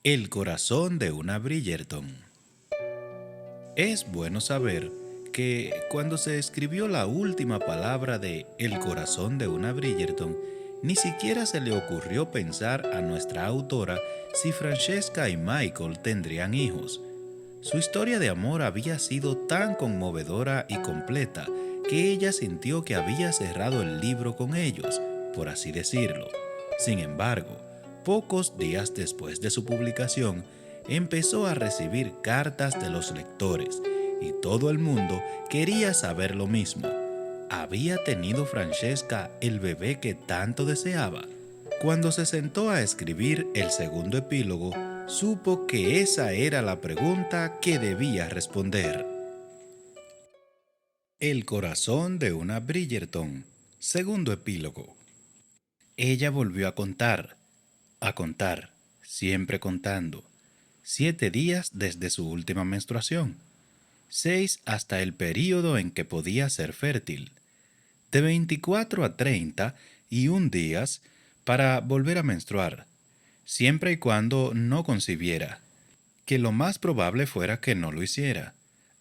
El corazón de una Bridgerton. Es bueno saber que cuando se escribió la última palabra de El corazón de una Bridgerton, ni siquiera se le ocurrió pensar a nuestra autora si Francesca y Michael tendrían hijos. Su historia de amor había sido tan conmovedora y completa que ella sintió que había cerrado el libro con ellos, por así decirlo. Sin embargo, pocos días después de su publicación, empezó a recibir cartas de los lectores y todo el mundo quería saber lo mismo. ¿Había tenido Francesca el bebé que tanto deseaba? Cuando se sentó a escribir el segundo epílogo, supo que esa era la pregunta que debía responder. El corazón de una Bridgerton. Segundo epílogo. Ella volvió a contar, siempre contando. 7 días desde su última menstruación, 6 hasta el período en que podía ser fértil, de 24 a 31 días para volver a menstruar, siempre y cuando no concibiera, que lo más probable fuera que no lo hiciera.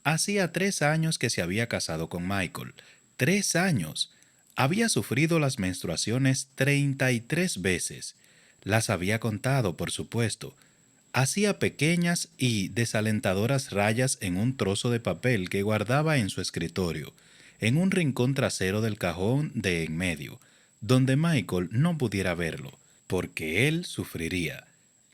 Hacía 3 años que se había casado con Michael. 3 años. Había sufrido las menstruaciones 33 veces. Las había contado, por supuesto. Hacía pequeñas y desalentadoras rayas en un trozo de papel que guardaba en su escritorio, en un rincón trasero del cajón de en medio, donde Michael no pudiera verlo, porque él sufriría,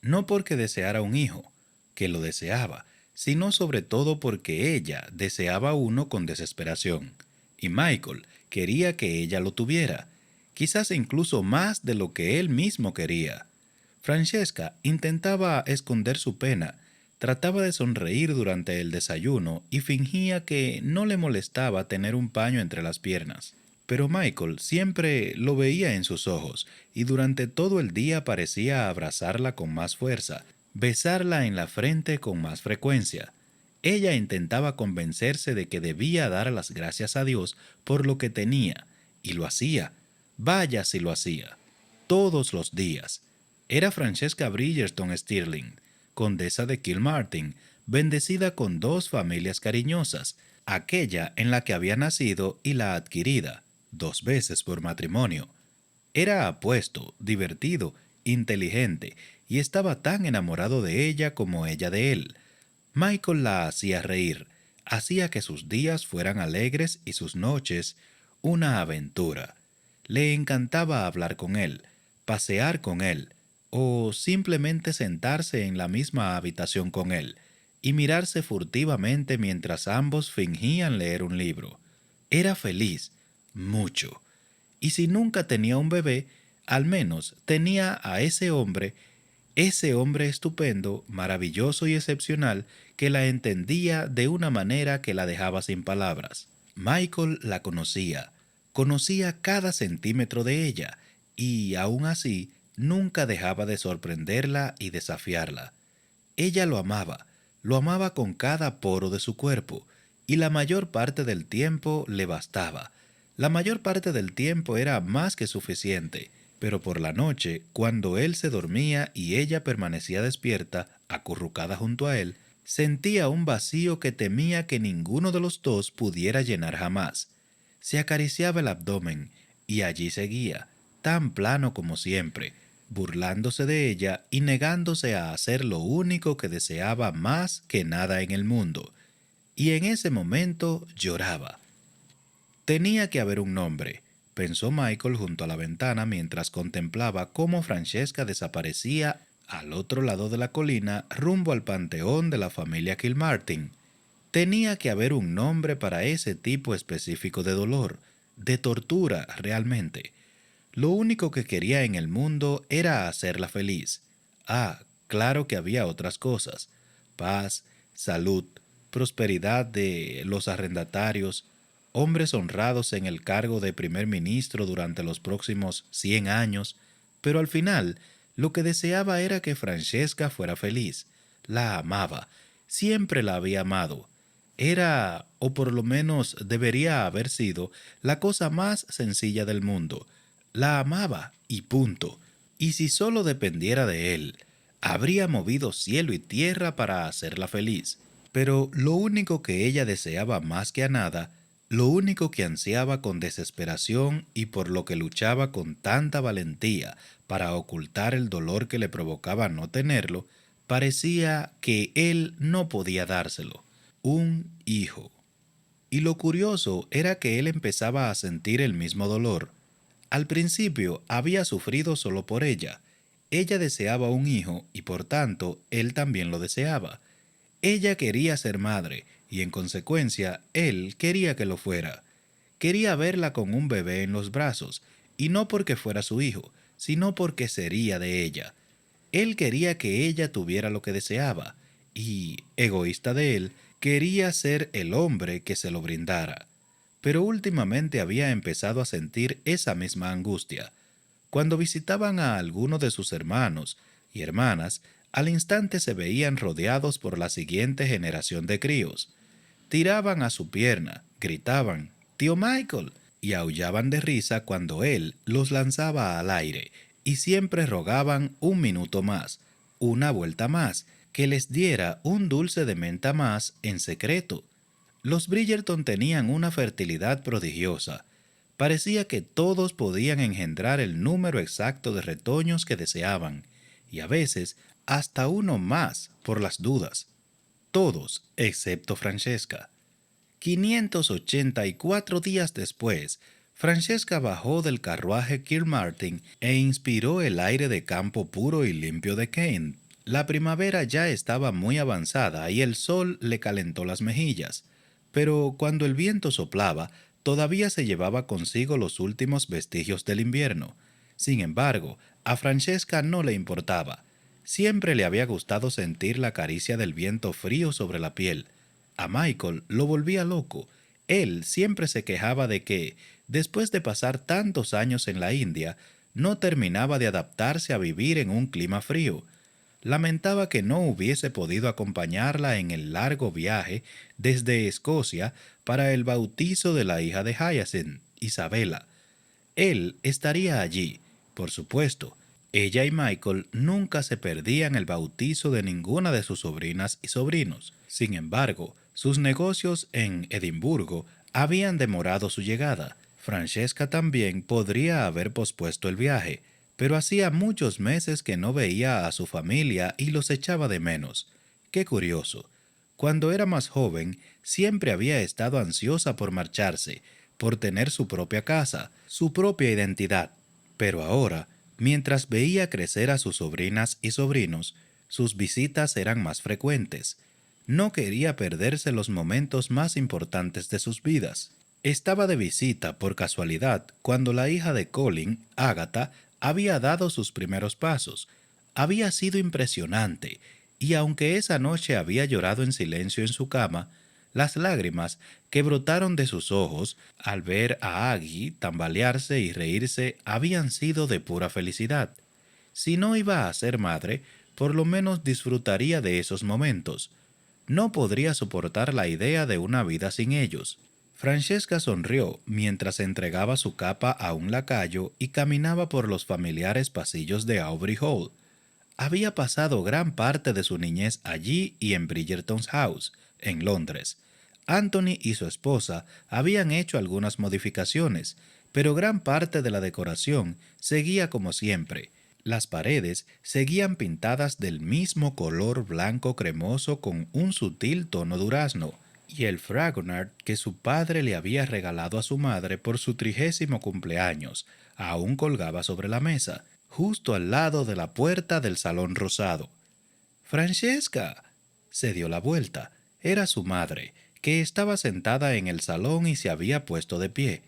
no porque deseara un hijo, que lo deseaba, sino sobre todo porque ella deseaba uno con desesperación, y Michael quería que ella lo tuviera, quizás incluso más de lo que él mismo quería. Francesca intentaba esconder su pena, trataba de sonreír durante el desayuno y fingía que no le molestaba tener un paño entre las piernas. Pero Michael siempre lo veía en sus ojos y durante todo el día parecía abrazarla con más fuerza, besarla en la frente con más frecuencia. Ella intentaba convencerse de que debía dar las gracias a Dios por lo que tenía, y lo hacía. Vaya si lo hacía. Todos los días. Era Francesca Bridgerton Stirling, condesa de Kilmartin, bendecida con 2 familias cariñosas, aquella en la que había nacido y la adquirida, 2 veces por matrimonio. Era apuesto, divertido, inteligente, y estaba tan enamorado de ella como ella de él. Michael la hacía reír, hacía que sus días fueran alegres y sus noches una aventura. Le encantaba hablar con él, pasear con él, o simplemente sentarse en la misma habitación con él y mirarse furtivamente mientras ambos fingían leer un libro. Era feliz, mucho. Y si nunca tenía un bebé, al menos tenía a ese hombre estupendo, maravilloso y excepcional, que la entendía de una manera que la dejaba sin palabras. Michael la conocía cada centímetro de ella, y aún así nunca dejaba de sorprenderla y desafiarla. Ella lo amaba con cada poro de su cuerpo, y la mayor parte del tiempo le bastaba. La mayor parte del tiempo era más que suficiente, pero por la noche, cuando él se dormía y ella permanecía despierta, acurrucada junto a él, sentía un vacío que temía que ninguno de los dos pudiera llenar jamás. Se acariciaba el abdomen, y allí seguía, tan plano como siempre, burlándose de ella y negándose a hacer lo único que deseaba más que nada en el mundo. Y en ese momento lloraba. Tenía que haber un nombre, pensó Michael junto a la ventana mientras contemplaba cómo Francesca desaparecía al otro lado de la colina rumbo al panteón de la familia Kilmartin. Tenía que haber un nombre para ese tipo específico de dolor, de tortura realmente. Lo único que quería en el mundo era hacerla feliz. Ah, claro que había otras cosas: paz, salud, prosperidad de los arrendatarios, hombres honrados en el cargo de primer ministro durante los próximos 100 años, pero al final lo que deseaba era que Francesca fuera feliz. La amaba, siempre la había amado. Era, o por lo menos debería haber sido, la cosa más sencilla del mundo. La amaba y punto. Y si solo dependiera de él, habría movido cielo y tierra para hacerla feliz. Pero lo único que ella deseaba más que a nada, lo único que ansiaba con desesperación y por lo que luchaba con tanta valentía para ocultar el dolor que le provocaba no tenerlo, parecía que él no podía dárselo. Un hijo. Y lo curioso era que él empezaba a sentir el mismo dolor. Al principio había sufrido solo por ella. Ella deseaba un hijo y por tanto él también lo deseaba. Ella quería ser madre y en consecuencia él quería que lo fuera. Quería verla con un bebé en los brazos, y no porque fuera su hijo, sino porque sería de ella. Él quería que ella tuviera lo que deseaba, y, egoísta de él, quería ser el hombre que se lo brindara. Pero últimamente había empezado a sentir esa misma angustia. Cuando visitaban a alguno de sus hermanos y hermanas, al instante se veían rodeados por la siguiente generación de críos. Tiraban a su pierna, gritaban, «¡Tío Michael!» y aullaban de risa cuando él los lanzaba al aire, y siempre rogaban un minuto más, una vuelta más, que les diera un dulce de menta más en secreto. Los Bridgerton tenían una fertilidad prodigiosa. Parecía que todos podían engendrar el número exacto de retoños que deseaban, y a veces hasta uno más por las dudas. Todos, excepto Francesca. 584 días después, Francesca bajó del carruaje Kilmartin e inspiró el aire de campo puro y limpio de Kent. La primavera ya estaba muy avanzada y el sol le calentó las mejillas, pero cuando el viento soplaba, todavía se llevaba consigo los últimos vestigios del invierno. Sin embargo, a Francesca no le importaba. Siempre le había gustado sentir la caricia del viento frío sobre la piel. A Michael lo volvía loco. Él siempre se quejaba de que, después de pasar tantos años en la India, no terminaba de adaptarse a vivir en un clima frío. Lamentaba que no hubiese podido acompañarla en el largo viaje desde Escocia para el bautizo de la hija de Hyacinth, Isabella. Él estaría allí, por supuesto. Ella y Michael nunca se perdían el bautizo de ninguna de sus sobrinas y sobrinos. Sin embargo, sus negocios en Edimburgo habían demorado su llegada. Francesca también podría haber pospuesto el viaje, pero hacía muchos meses que no veía a su familia y los echaba de menos. Qué curioso. Cuando era más joven, siempre había estado ansiosa por marcharse, por tener su propia casa, su propia identidad. Pero ahora, mientras veía crecer a sus sobrinas y sobrinos, sus visitas eran más frecuentes. No quería perderse los momentos más importantes de sus vidas. Estaba de visita por casualidad cuando la hija de Colin, Agatha, había dado sus primeros pasos. Había sido impresionante, y aunque esa noche había llorado en silencio en su cama, las lágrimas que brotaron de sus ojos al ver a Aggie tambalearse y reírse habían sido de pura felicidad. Si no iba a ser madre, por lo menos disfrutaría de esos momentos. No podría soportar la idea de una vida sin ellos. Francesca sonrió mientras entregaba su capa a un lacayo y caminaba por los familiares pasillos de Aubrey Hall. Había pasado gran parte de su niñez allí y en Bridgerton's House, en Londres. Anthony y su esposa habían hecho algunas modificaciones, pero gran parte de la decoración seguía como siempre. Las paredes seguían pintadas del mismo color blanco cremoso con un sutil tono durazno, y el fragonard que su padre le había regalado a su madre por su 30º cumpleaños aún colgaba sobre la mesa, justo al lado de la puerta del salón rosado. «Francesca», se dio la vuelta. Era su madre, que estaba sentada en el salón y se había puesto de pie.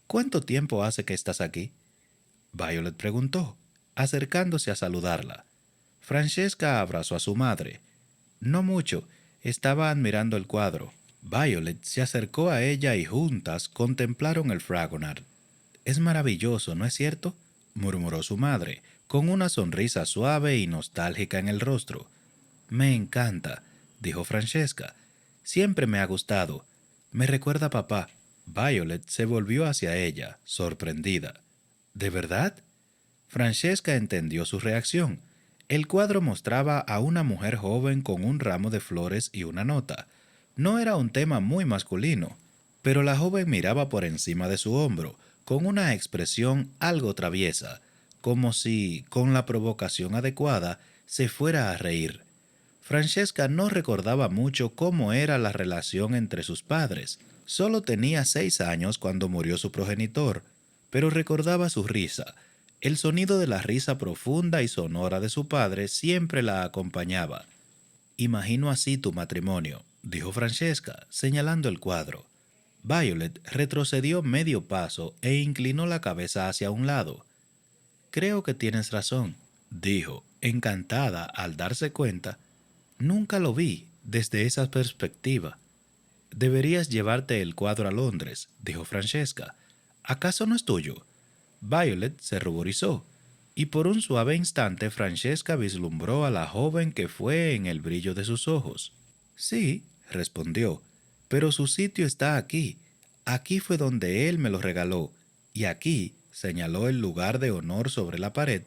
«¿Cuánto tiempo hace que estás aquí?», Violet preguntó, acercándose a saludarla. Francesca abrazó a su madre. «No mucho, estaba admirando el cuadro». Violet se acercó a ella y juntas contemplaron el fragonard. «Es maravilloso, ¿no es cierto?», murmuró su madre, con una sonrisa suave y nostálgica en el rostro. «Me encanta», dijo Francesca. Siempre me ha gustado. Me recuerda a papá. Violet se volvió hacia ella, sorprendida. ¿De verdad? Francesca entendió su reacción. El cuadro mostraba a una mujer joven con un ramo de flores y una nota. No era un tema muy masculino, pero la joven miraba por encima de su hombro, con una expresión algo traviesa, como si, con la provocación adecuada, se fuera a reír. Francesca no recordaba mucho cómo era la relación entre sus padres. Solo tenía 6 años cuando murió su progenitor, pero recordaba su risa. El sonido de la risa profunda y sonora de su padre siempre la acompañaba. Imagino así tu matrimonio, dijo Francesca, señalando el cuadro. Violet retrocedió medio paso e inclinó la cabeza hacia un lado. Creo que tienes razón, dijo, encantada al darse cuenta. Nunca lo vi desde esa perspectiva. Deberías llevarte el cuadro a Londres, dijo Francesca. ¿Acaso no es tuyo? Violet se ruborizó, y por un suave instante Francesca vislumbró a la joven que fue en el brillo de sus ojos. Sí, respondió, pero su sitio está aquí. Aquí fue donde él me lo regaló, y aquí, señaló el lugar de honor sobre la pared,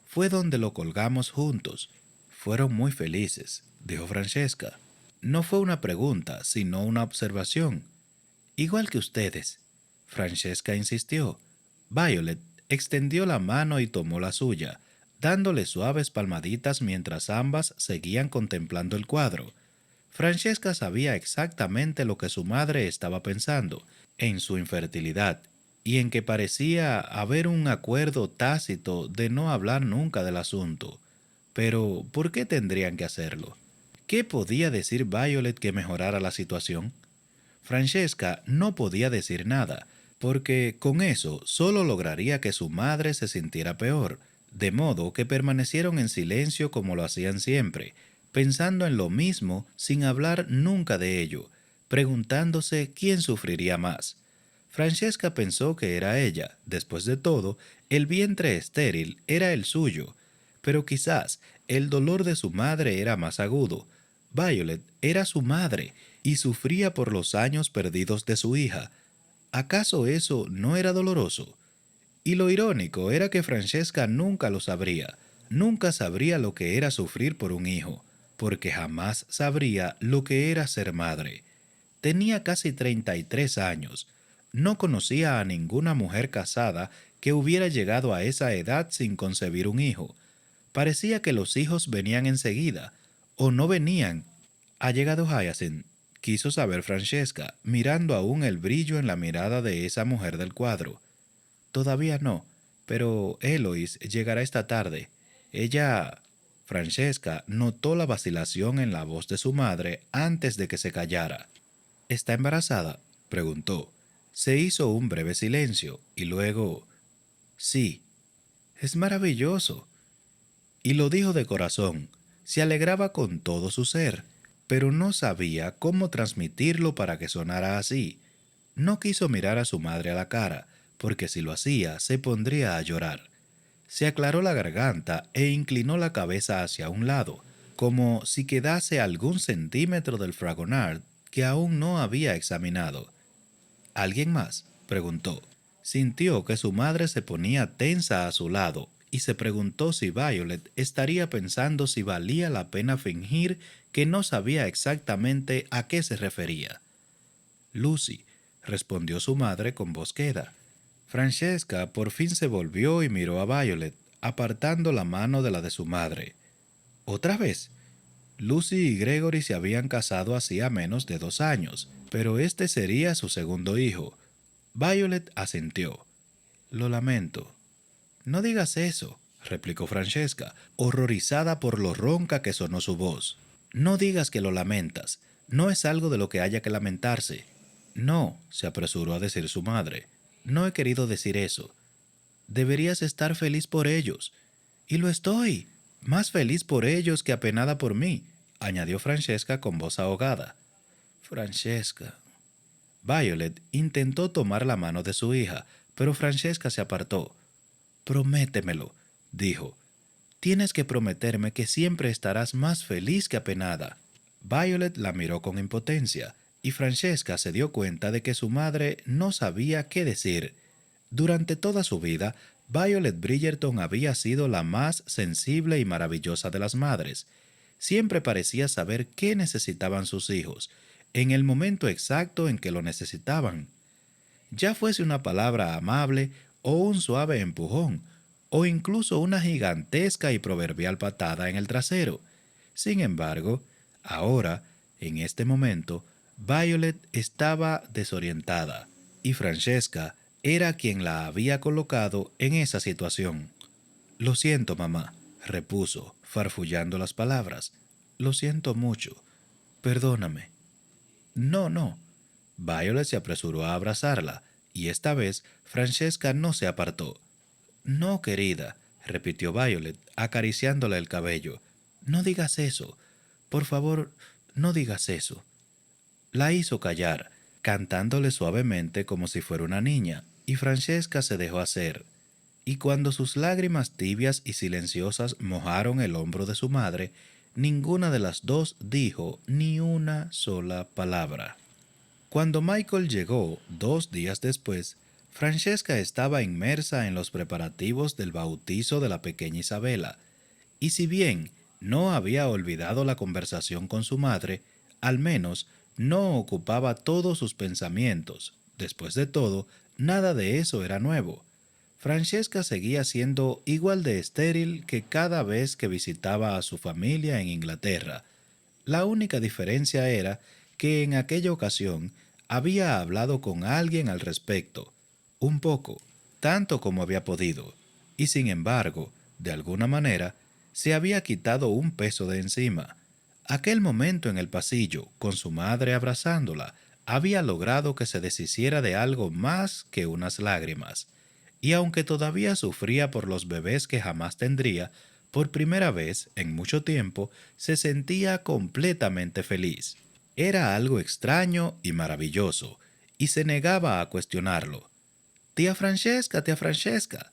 fue donde lo colgamos juntos. Fueron muy felices, dijo Francesca. No fue una pregunta, sino una observación. Igual que ustedes. Francesca insistió. Violet extendió la mano y tomó la suya, dándole suaves palmaditas mientras ambas seguían contemplando el cuadro. Francesca sabía exactamente lo que su madre estaba pensando, en su infertilidad, y en que parecía haber un acuerdo tácito de no hablar nunca del asunto. Pero, ¿por qué tendrían que hacerlo? ¿Qué podía decir Violet que mejorara la situación? Francesca no podía decir nada, porque con eso solo lograría que su madre se sintiera peor, de modo que permanecieron en silencio como lo hacían siempre, pensando en lo mismo sin hablar nunca de ello, preguntándose quién sufriría más. Francesca pensó que era ella. Después de todo, el vientre estéril era el suyo, pero quizás el dolor de su madre era más agudo. Violet era su madre y sufría por los años perdidos de su hija. ¿Acaso eso no era doloroso? Y lo irónico era que Francesca nunca lo sabría. Nunca sabría lo que era sufrir por un hijo, porque jamás sabría lo que era ser madre. Tenía casi 33 años. No conocía a ninguna mujer casada que hubiera llegado a esa edad sin concebir un hijo. Parecía que los hijos venían enseguida, o no venían. ¿Ha llegado Hyacinth? Quiso saber Francesca, mirando aún el brillo en la mirada de esa mujer del cuadro. Todavía no, pero Eloise llegará esta tarde. Ella... Francesca notó la vacilación en la voz de su madre antes de que se callara. ¿Está embarazada?, preguntó. Se hizo un breve silencio y luego... Sí. Es maravilloso. Y lo dijo de corazón. Se alegraba con todo su ser, pero no sabía cómo transmitirlo para que sonara así. No quiso mirar a su madre a la cara, porque si lo hacía se pondría a llorar. Se aclaró la garganta e inclinó la cabeza hacia un lado, como si quedase algún centímetro del Fragonard que aún no había examinado. ¿Alguien más?, preguntó. Sintió que su madre se ponía tensa a su lado y se preguntó si Violet estaría pensando si valía la pena fingir que no sabía exactamente a qué se refería. Lucy, respondió su madre con voz queda. Francesca por fin se volvió y miró a Violet, apartando la mano de la de su madre. ¿Otra vez? Lucy y Gregory se habían casado hacía menos de 2 años, pero este sería su segundo hijo. Violet asintió. Lo lamento. No digas eso, replicó Francesca, horrorizada por lo ronca que sonó su voz. No digas que lo lamentas. No es algo de lo que haya que lamentarse. No, se apresuró a decir su madre. No he querido decir eso. Deberías estar feliz por ellos. Y lo estoy. Más feliz por ellos que apenada por mí, añadió Francesca con voz ahogada. Francesca. Violet intentó tomar la mano de su hija, pero Francesca se apartó. Prométemelo, dijo. Tienes que prometerme que siempre estarás más feliz que apenada. Violet la miró con impotencia, y Francesca se dio cuenta de que su madre no sabía qué decir. Durante toda su vida, Violet Bridgerton había sido la más sensible y maravillosa de las madres. Siempre parecía saber qué necesitaban sus hijos, en el momento exacto en que lo necesitaban. Ya fuese una palabra amable o un suave empujón, o incluso una gigantesca y proverbial patada en el trasero. Sin embargo, ahora, en este momento, Violet estaba desorientada, y Francesca era quien la había colocado en esa situación. Lo siento, mamá, repuso, farfullando las palabras. Lo siento mucho. Perdóname. No, no. Violet se apresuró a abrazarla, y esta vez Francesca no se apartó. No, querida, repitió Violet, acariciándole el cabello. No digas eso. Por favor, no digas eso. La hizo callar, cantándole suavemente como si fuera una niña, y Francesca se dejó hacer. Y cuando sus lágrimas tibias y silenciosas mojaron el hombro de su madre, ninguna de las dos dijo ni una sola palabra. Cuando Michael llegó 2 días después, Francesca estaba inmersa en los preparativos del bautizo de la pequeña Isabela, y si bien no había olvidado la conversación con su madre, al menos no ocupaba todos sus pensamientos. Después de todo, nada de eso era nuevo. Francesca seguía siendo igual de estéril que cada vez que visitaba a su familia en Inglaterra. La única diferencia era que en aquella ocasión había hablado con alguien al respecto, un poco, tanto como había podido, y sin embargo, de alguna manera, se había quitado un peso de encima. Aquel momento en el pasillo, con su madre abrazándola, había logrado que se deshiciera de algo más que unas lágrimas. Y aunque todavía sufría por los bebés que jamás tendría, por primera vez en mucho tiempo se sentía completamente feliz. Era algo extraño y maravilloso, y se negaba a cuestionarlo. Tía Francesca, tía Francesca.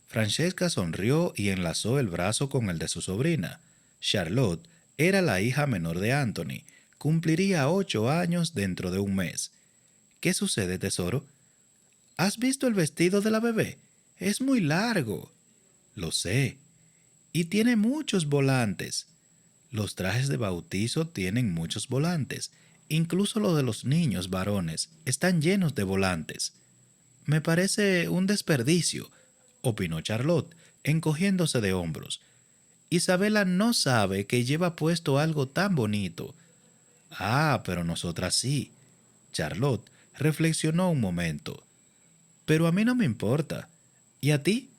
Francesca sonrió y enlazó el brazo con el de su sobrina. Charlotte era la hija menor de Anthony. Cumpliría 8 años dentro de un mes. ¿Qué sucede, tesoro? ¿Has visto el vestido de la bebé? Es muy largo. Lo sé. Y tiene muchos volantes. Los trajes de bautizo tienen muchos volantes. Incluso los de los niños varones están llenos de volantes. Me parece un desperdicio, opinó Charlotte, encogiéndose de hombros. Isabela no sabe que lleva puesto algo tan bonito. Ah, pero nosotras sí. Charlotte reflexionó un momento. Pero a mí no me importa. ¿Y a ti?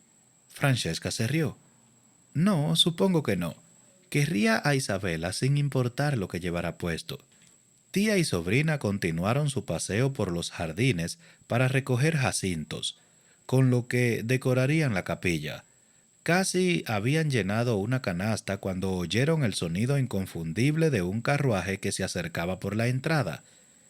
Francesca se rió. No, supongo que no. Querría a Isabela sin importar lo que llevara puesto. Tía y sobrina continuaron su paseo por los jardines para recoger jacintos, con lo que decorarían la capilla. Casi habían llenado una canasta cuando oyeron el sonido inconfundible de un carruaje que se acercaba por la entrada.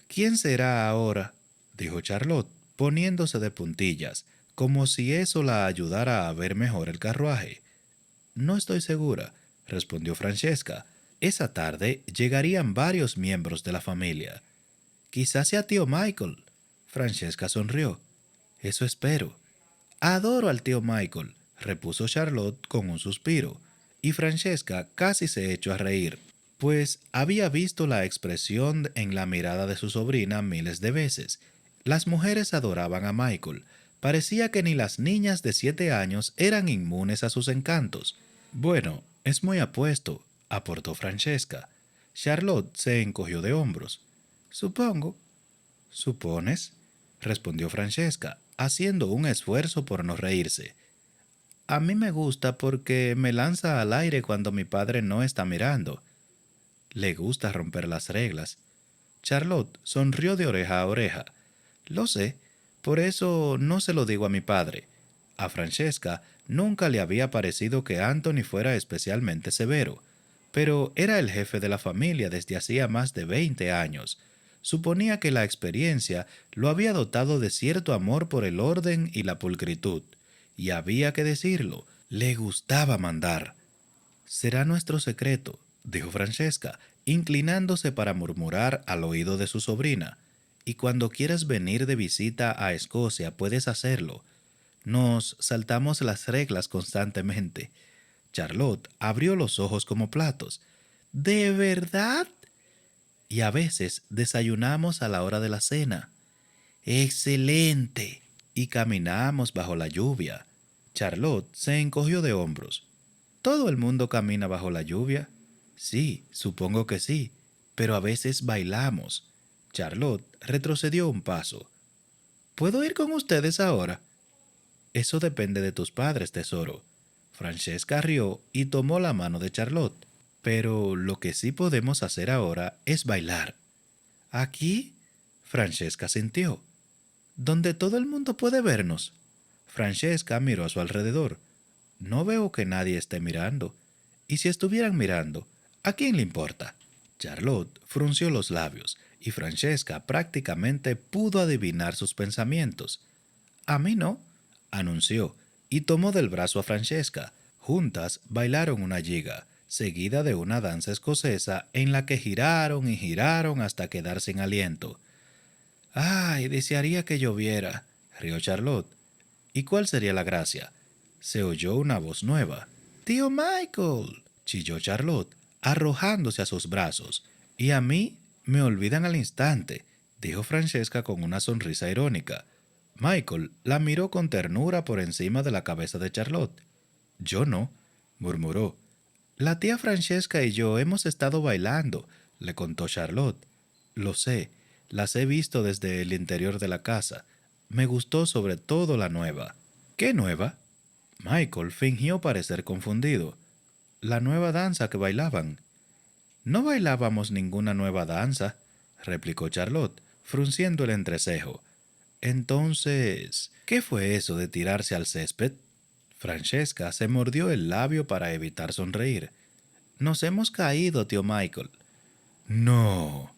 ¿Quién será ahora?, dijo Charlotte, poniéndose de puntillas, como si eso la ayudara a ver mejor el carruaje. No estoy segura, respondió Francesca. Esa tarde llegarían varios miembros de la familia. Quizás sea tío Michael. Francesca sonrió. Eso espero. Adoro al tío Michael, repuso Charlotte con un suspiro, y Francesca casi se echó a reír, pues había visto la expresión en la mirada de su sobrina miles de veces. Las mujeres adoraban a Michael. Parecía que ni las niñas de 7 años eran inmunes a sus encantos. Bueno, es muy apuesto, aportó Francesca. Charlotte se encogió de hombros. Supongo. ¿Supones? Respondió Francesca, haciendo un esfuerzo por no reírse. A mí me gusta porque me lanza al aire cuando mi padre no está mirando. Le gusta romper las reglas. Charlotte sonrió de oreja a oreja. Lo sé, por eso no se lo digo a mi padre. A Francesca nunca le había parecido que Anthony fuera especialmente severo, pero era el jefe de la familia desde hacía más de 20 años. Suponía que la experiencia lo había dotado de cierto amor por el orden y la pulcritud, y había que decirlo, le gustaba mandar. Será nuestro secreto, dijo Francesca, inclinándose para murmurar al oído de su sobrina. Y cuando quieras venir de visita a Escocia puedes hacerlo. Nos saltamos las reglas constantemente. Charlotte abrió los ojos como platos. ¿De verdad? Y a veces desayunamos a la hora de la cena. ¡Excelente! Y caminamos bajo la lluvia. Charlotte se encogió de hombros. ¿Todo el mundo camina bajo la lluvia? Sí, supongo que sí, pero a veces bailamos. Charlotte retrocedió un paso. ¿Puedo ir con ustedes ahora? Eso depende de tus padres, tesoro. Francesca rió y tomó la mano de Charlotte. Pero lo que sí podemos hacer ahora es bailar. ¿Aquí? Francesca sintió. ¿Donde todo el mundo puede vernos? Francesca miró a su alrededor. No veo que nadie esté mirando. Y si estuvieran mirando, ¿a quién le importa? Charlotte frunció los labios y Francesca prácticamente pudo adivinar sus pensamientos. A mí no, anunció, y tomó del brazo a Francesca. Juntas bailaron una giga, seguida de una danza escocesa en la que giraron y giraron hasta quedar sin aliento. «Ay, desearía que lloviera», rió Charlotte. ¿Y cuál sería la gracia? Se oyó una voz nueva. «¡Tío Michael!», chilló Charlotte, arrojándose a sus brazos. «Y a mí me olvidan al instante», dijo Francesca con una sonrisa irónica. Michael la miró con ternura por encima de la cabeza de Charlotte. «Yo no», murmuró. «La tía Francesca y yo hemos estado bailando», le contó Charlotte. «Lo sé, las he visto desde el interior de la casa. Me gustó sobre todo la nueva». «¿Qué nueva?» Michael fingió parecer confundido. «La nueva danza que bailaban». «No bailábamos ninguna nueva danza», replicó Charlotte, frunciendo el entrecejo. «Entonces, ¿qué fue eso de tirarse al césped?» Francesca se mordió el labio para evitar sonreír. «Nos hemos caído, tío Michael». «No».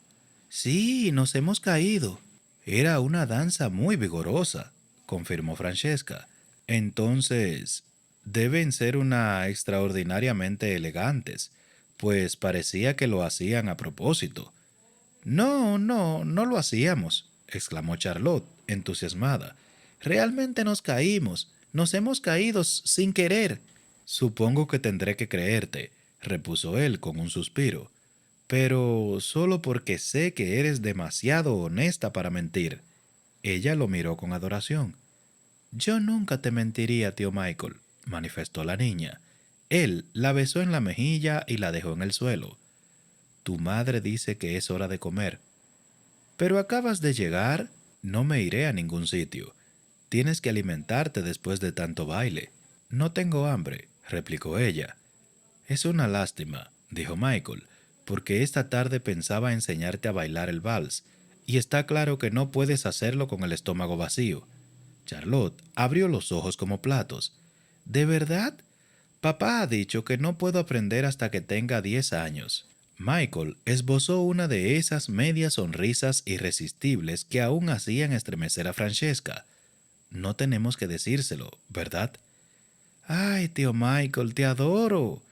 «Sí, nos hemos caído». «Era una danza muy vigorosa», confirmó Francesca. «Entonces, deben ser una extraordinariamente elegantes, pues parecía que lo hacían a propósito». «No, no, no lo hacíamos», exclamó Charlotte, entusiasmada. «Realmente nos caímos. Nos hemos caído sin querer». «Supongo que tendré que creerte», repuso él con un suspiro. «Pero solo porque sé que eres demasiado honesta para mentir». Ella lo miró con adoración. «Yo nunca te mentiría, tío Michael», manifestó la niña. Él la besó en la mejilla y la dejó en el suelo. «Tu madre dice que es hora de comer». «Pero acabas de llegar». «No me iré a ningún sitio. Tienes que alimentarte después de tanto baile». «No tengo hambre», replicó ella. «Es una lástima», dijo Michael, «porque esta tarde pensaba enseñarte a bailar el vals, y está claro que no puedes hacerlo con el estómago vacío». Charlotte abrió los ojos como platos. «¿De verdad? Papá ha dicho que no puedo aprender hasta que tenga 10 años». Michael esbozó una de esas medias sonrisas irresistibles que aún hacían estremecer a Francesca. «No tenemos que decírselo, ¿verdad?» «Ay, tío Michael, te adoro»,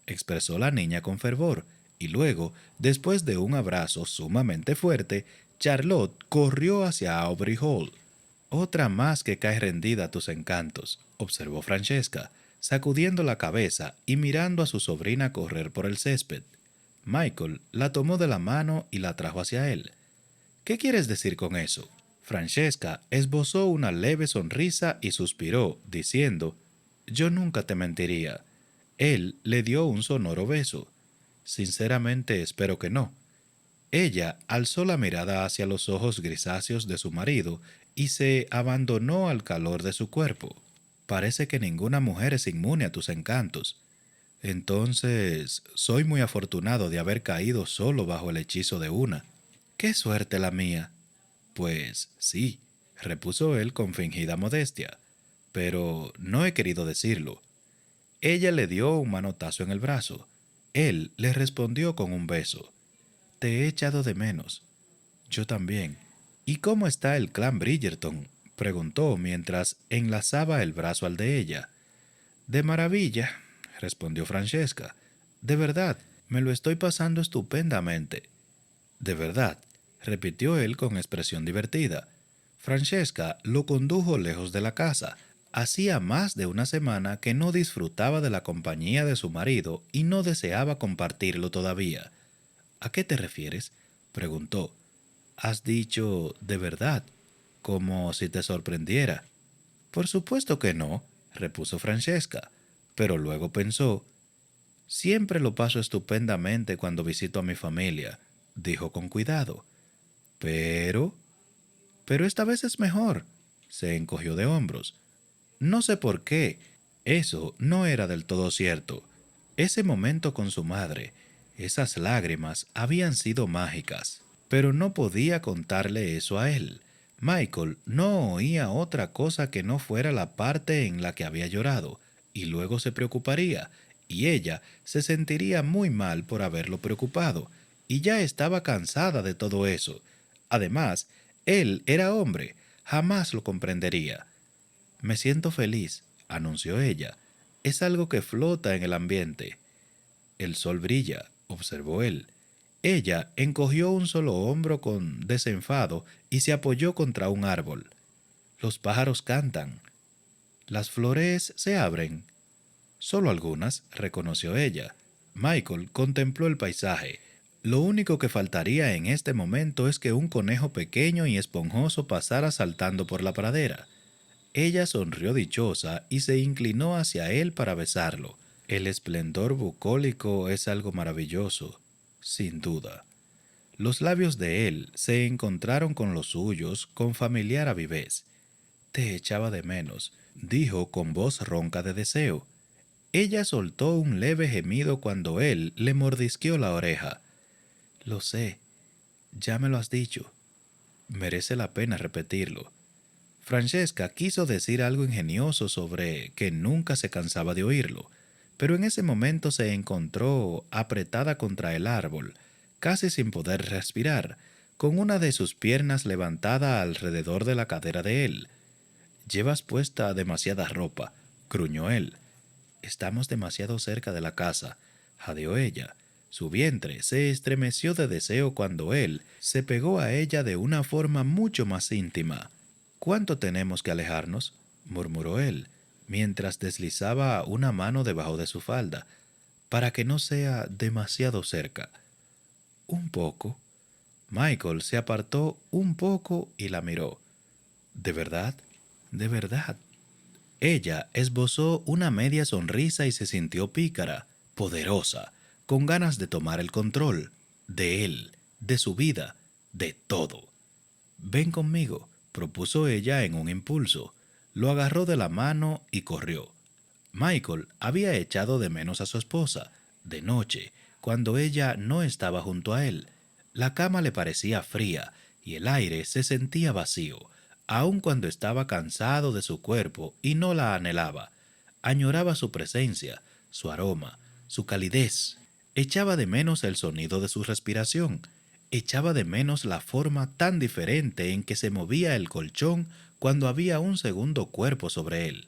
expresó la niña con fervor, y luego, después de un abrazo sumamente fuerte, Charlotte corrió hacia Aubrey Hall. «Otra más que cae rendida a tus encantos», observó Francesca, sacudiendo la cabeza y mirando a su sobrina correr por el césped. Michael la tomó de la mano y la trajo hacia él. «¿Qué quieres decir con eso?» Francesca esbozó una leve sonrisa y suspiró, diciendo: «Yo nunca te mentiría». Él le dio un sonoro beso. «Sinceramente espero que no». Ella alzó la mirada hacia los ojos grisáceos de su marido y se abandonó al calor de su cuerpo. «Parece que ninguna mujer es inmune a tus encantos». «Entonces, soy muy afortunado de haber caído solo bajo el hechizo de una». «¡Qué suerte la mía!». «Pues sí», repuso él con fingida modestia, «pero no he querido decirlo». Ella le dio un manotazo en el brazo. Él le respondió con un beso. «Te he echado de menos». «Yo también». «¿Y cómo está el clan Bridgerton?», preguntó mientras enlazaba el brazo al de ella. «De maravilla», respondió Francesca. «De verdad, Me lo estoy pasando estupendamente. De verdad, repitió él con expresión divertida. Francesca lo condujo lejos de la casa. Hacía más de una semana que no disfrutaba de la compañía de su marido y no deseaba compartirlo todavía. ¿A qué te refieres? Preguntó. Has dicho de verdad, como si te sorprendiera. Por supuesto que no, repuso Francesca, pero luego pensó. Siempre lo paso estupendamente cuando visito a mi familia, dijo con cuidado. Pero... Pero esta vez es mejor. Se encogió de hombros. No sé por qué. Eso no era del todo cierto. Ese momento con su madre, esas lágrimas habían sido mágicas. Pero no podía contarle eso a él. Michael no oía otra cosa que no fuera la parte en la que había llorado, y luego se preocuparía, y ella se sentiría muy mal por haberlo preocupado, y ya estaba cansada de todo eso. Además, él era hombre, jamás lo comprendería. Me siento feliz, anunció ella. Es algo que flota en el ambiente. El sol brilla, observó él. Ella encogió un solo hombro con desenfado y se apoyó contra un árbol. Los pájaros cantan. Las flores se abren. Solo algunas, reconoció ella. Michael contempló el paisaje. Lo único que faltaría en este momento es que un conejo pequeño y esponjoso pasara saltando por la pradera. Ella sonrió dichosa y se inclinó hacia él para besarlo. El esplendor bucólico es algo maravilloso, sin duda. Los labios de él se encontraron con los suyos con familiar avidez. Te echaba de menos, dijo con voz ronca de deseo. Ella soltó un leve gemido cuando él le mordisqueó la oreja. Lo sé, ya me lo has dicho. Merece la pena repetirlo. Francesca quiso decir algo ingenioso sobre que nunca se cansaba de oírlo, pero en ese momento se encontró apretada contra el árbol, casi sin poder respirar, con una de sus piernas levantada alrededor de la cadera de él. Llevas puesta demasiada ropa, gruñó él. Estamos demasiado cerca de la casa, jadeó ella. Su vientre se estremeció de deseo cuando él se pegó a ella de una forma mucho más íntima. ¿Cuánto tenemos que alejarnos? Murmuró él, mientras deslizaba una mano debajo de su falda, para que no sea demasiado cerca. Un poco. Michael se apartó un poco y la miró. ¿De verdad? ¿De verdad? Ella esbozó una media sonrisa y se sintió pícara, poderosa, con ganas de tomar el control, de él, de su vida, de todo. Ven conmigo, propuso ella en un impulso. Lo agarró de la mano y corrió. Michael había echado de menos a su esposa, de noche, cuando ella no estaba junto a él. La cama le parecía fría y el aire se sentía vacío, aun cuando estaba cansado de su cuerpo y no la anhelaba. Añoraba su presencia, su aroma, su calidez. Echaba de menos el sonido de su respiración. Echaba de menos la forma tan diferente en que se movía el colchón cuando había un segundo cuerpo sobre él.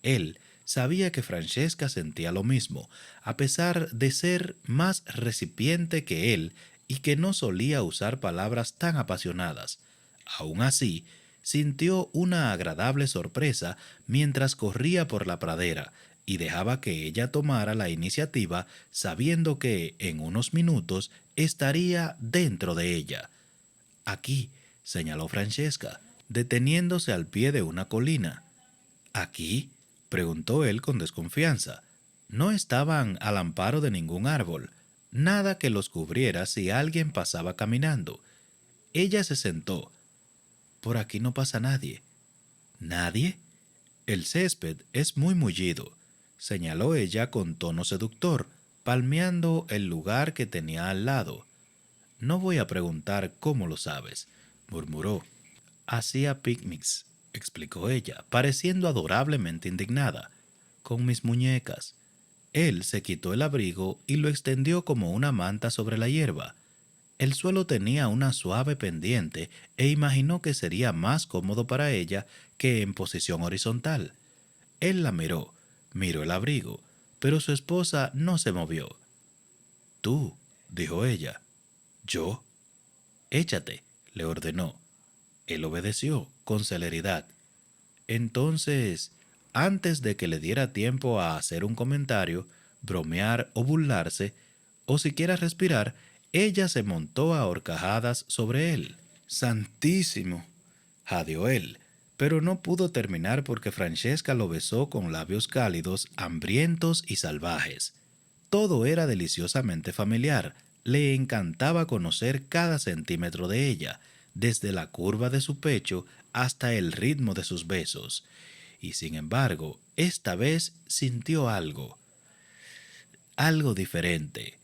Él sabía que Francesca sentía lo mismo, a pesar de ser más recipiente que él y que no solía usar palabras tan apasionadas. Aún así, sintió una agradable sorpresa mientras corría por la pradera y dejaba que ella tomara la iniciativa sabiendo que en unos minutos estaría dentro de ella. Aquí, señaló Francesca, deteniéndose al pie de una colina. ¿Aquí? Preguntó él con desconfianza. No estaban al amparo de ningún árbol, nada que los cubriera si alguien pasaba caminando. Ella se sentó. Por aquí no pasa nadie. ¿Nadie? El césped es muy mullido, señaló ella con tono seductor, palmeando el lugar que tenía al lado. No voy a preguntar cómo lo sabes, murmuró. Hacía picnics, explicó ella, pareciendo adorablemente indignada, con mis muñecas. Él se quitó el abrigo y lo extendió como una manta sobre la hierba. El suelo tenía una suave pendiente e imaginó que sería más cómodo para ella que en posición horizontal. Él la miró, miró el abrigo, pero su esposa no se movió. Tú, dijo ella. ¿Yo? Échate, le ordenó. Él obedeció con celeridad. Entonces, antes de que le diera tiempo a hacer un comentario, bromear o burlarse, o siquiera respirar, ella se montó a horcajadas sobre él. ¡Santísimo! Jadeó él, pero no pudo terminar porque Francesca lo besó con labios cálidos, hambrientos y salvajes. Todo era deliciosamente familiar. Le encantaba conocer cada centímetro de ella, desde la curva de su pecho hasta el ritmo de sus besos. Y sin embargo, esta vez sintió algo diferente,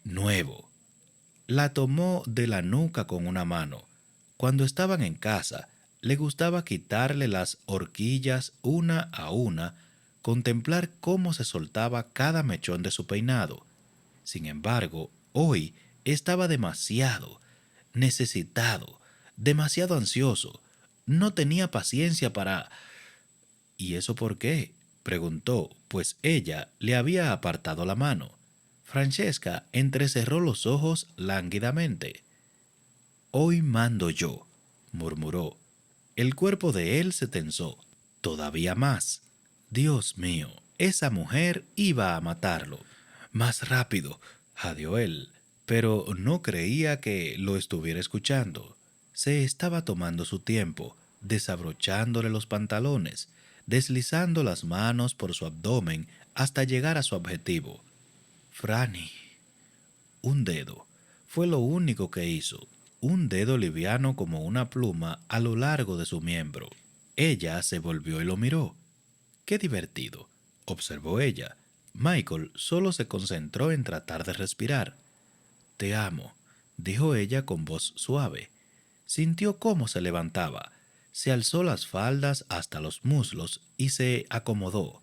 nuevo. La tomó de la nuca con una mano. Cuando estaban en casa, le gustaba quitarle las horquillas una a una, contemplar cómo se soltaba cada mechón de su peinado. Sin embargo, hoy estaba demasiado necesitado, demasiado ansioso. No tenía paciencia para... ¿Y eso por qué? Preguntó, pues ella le había apartado la mano. Francesca entrecerró los ojos lánguidamente. Hoy mando yo, murmuró. El cuerpo de él se tensó, todavía más. Dios mío, esa mujer iba a matarlo. Más rápido, jadeó él, pero no creía que lo estuviera escuchando. Se estaba tomando su tiempo, desabrochándole los pantalones, deslizando las manos por su abdomen hasta llegar a su objetivo. Franny. Un dedo. Fue lo único que hizo. Un dedo liviano como una pluma a lo largo de su miembro. Ella se volvió y lo miró. Qué divertido, observó ella. Michael solo se concentró en tratar de respirar. Te amo, dijo ella con voz suave. Sintió cómo se levantaba. Se alzó las faldas hasta los muslos y se acomodó.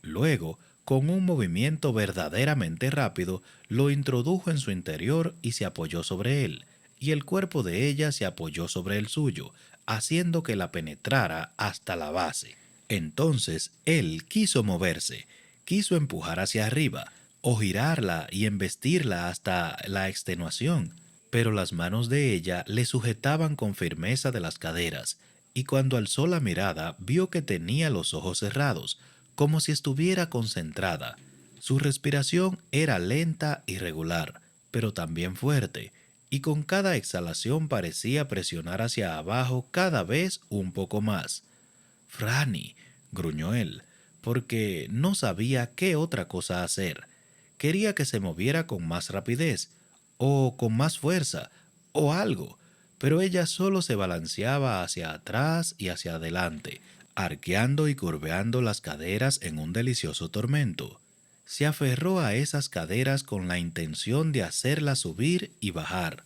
Luego, con un movimiento verdaderamente rápido, lo introdujo en su interior y se apoyó sobre él, y el cuerpo de ella se apoyó sobre el suyo, haciendo que la penetrara hasta la base. Entonces él quiso moverse, quiso empujar hacia arriba, o girarla y embestirla hasta la extenuación, pero las manos de ella le sujetaban con firmeza de las caderas, y cuando alzó la mirada vio que tenía los ojos cerrados, como si estuviera concentrada. Su respiración era lenta y regular, pero también fuerte, y con cada exhalación parecía presionar hacia abajo cada vez un poco más. Franny, gruñó él, porque no sabía qué otra cosa hacer. Quería que se moviera con más rapidez, o con más fuerza, o algo, pero ella solo se balanceaba hacia atrás y hacia adelante, arqueando y curveando las caderas en un delicioso tormento. Se aferró a esas caderas con la intención de hacerlas subir y bajar,